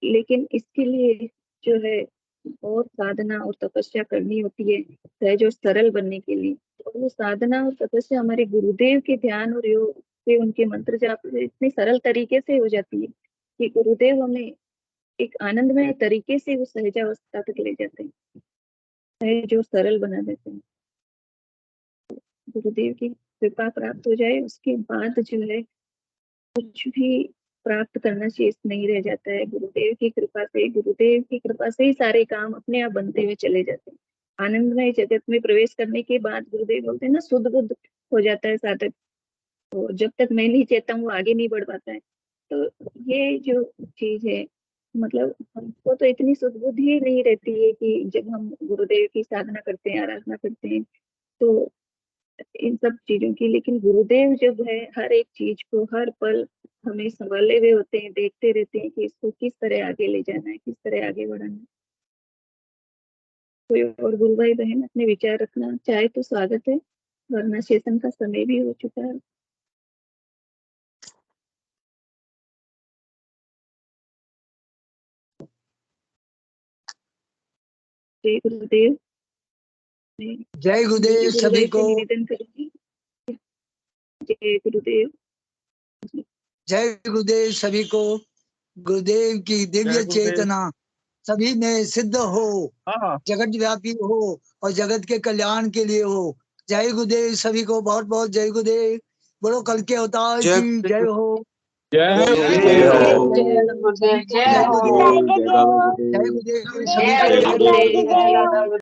लेकिन इसके लिए जो है और साधना और तपस्या करनी होती है सहज और सरल बनने के लिए। तो वो साधना और तपस्या हमारे गुरुदेव के ध्यान और योग से, उनके मंत्र जाप से इतनी सरल तरीके से हो जाती है कि गुरुदेव हमें एक आनंदमय तरीके से उस सहजावस्था तक ले जाते हैं, सहज और सरल बना देते हैं। गुरुदेव की कृपा प्राप्त हो जाए उसके बाद जो है कुछ भी प्राप्त करना शेष नहीं रह जाता है। गुरुदेव की कृपा से ही सारे काम अपने आप बनते हुए चले जाते हैं। आनंदमय जगत में प्रवेश करने के बाद गुरुदेव बोलते हैं ना, शुद्ध बुद्ध हो जाता है साधक। तो जब तक मैं नहीं चाहता हूँ वो आगे नहीं बढ़ पाता है। तो ये जो चीज है, मतलब हमको तो इतनी शुद्ध बुद्धि ही नहीं रहती है कि जब हम गुरुदेव की साधना करते हैं, आराधना करते हैं, तो इन सब चीजों की, लेकिन गुरुदेव जब है हर एक चीज को हर पल हमें संभाले हुए होते हैं, देखते रहते हैं कि इसको किस तरह आगे ले जाना है, किस तरह आगे बढ़ाना है। कोई और गुरु भाई बहन अपने विचार रखना चाहे तो स्वागत है, वरना सेशन का समय भी हो चुका है। जय गुरुदेव। जय गुरुदेव सभी को। निवेदन करूंगी। जय गुरुदेव। जय गुरुदेव सभी को। गुरुदेव की दिव्य चेतना सभी में सिद्ध हो, जगत व्यापी हो और जगत के कल्याण के लिए हो। जय गुरुदेव सभी को, बहुत बहुत जय गुरुदेव। बोलो कल के अवतार की जय हो। जय जय गुरुदेव सभी को जय गुरुदेव।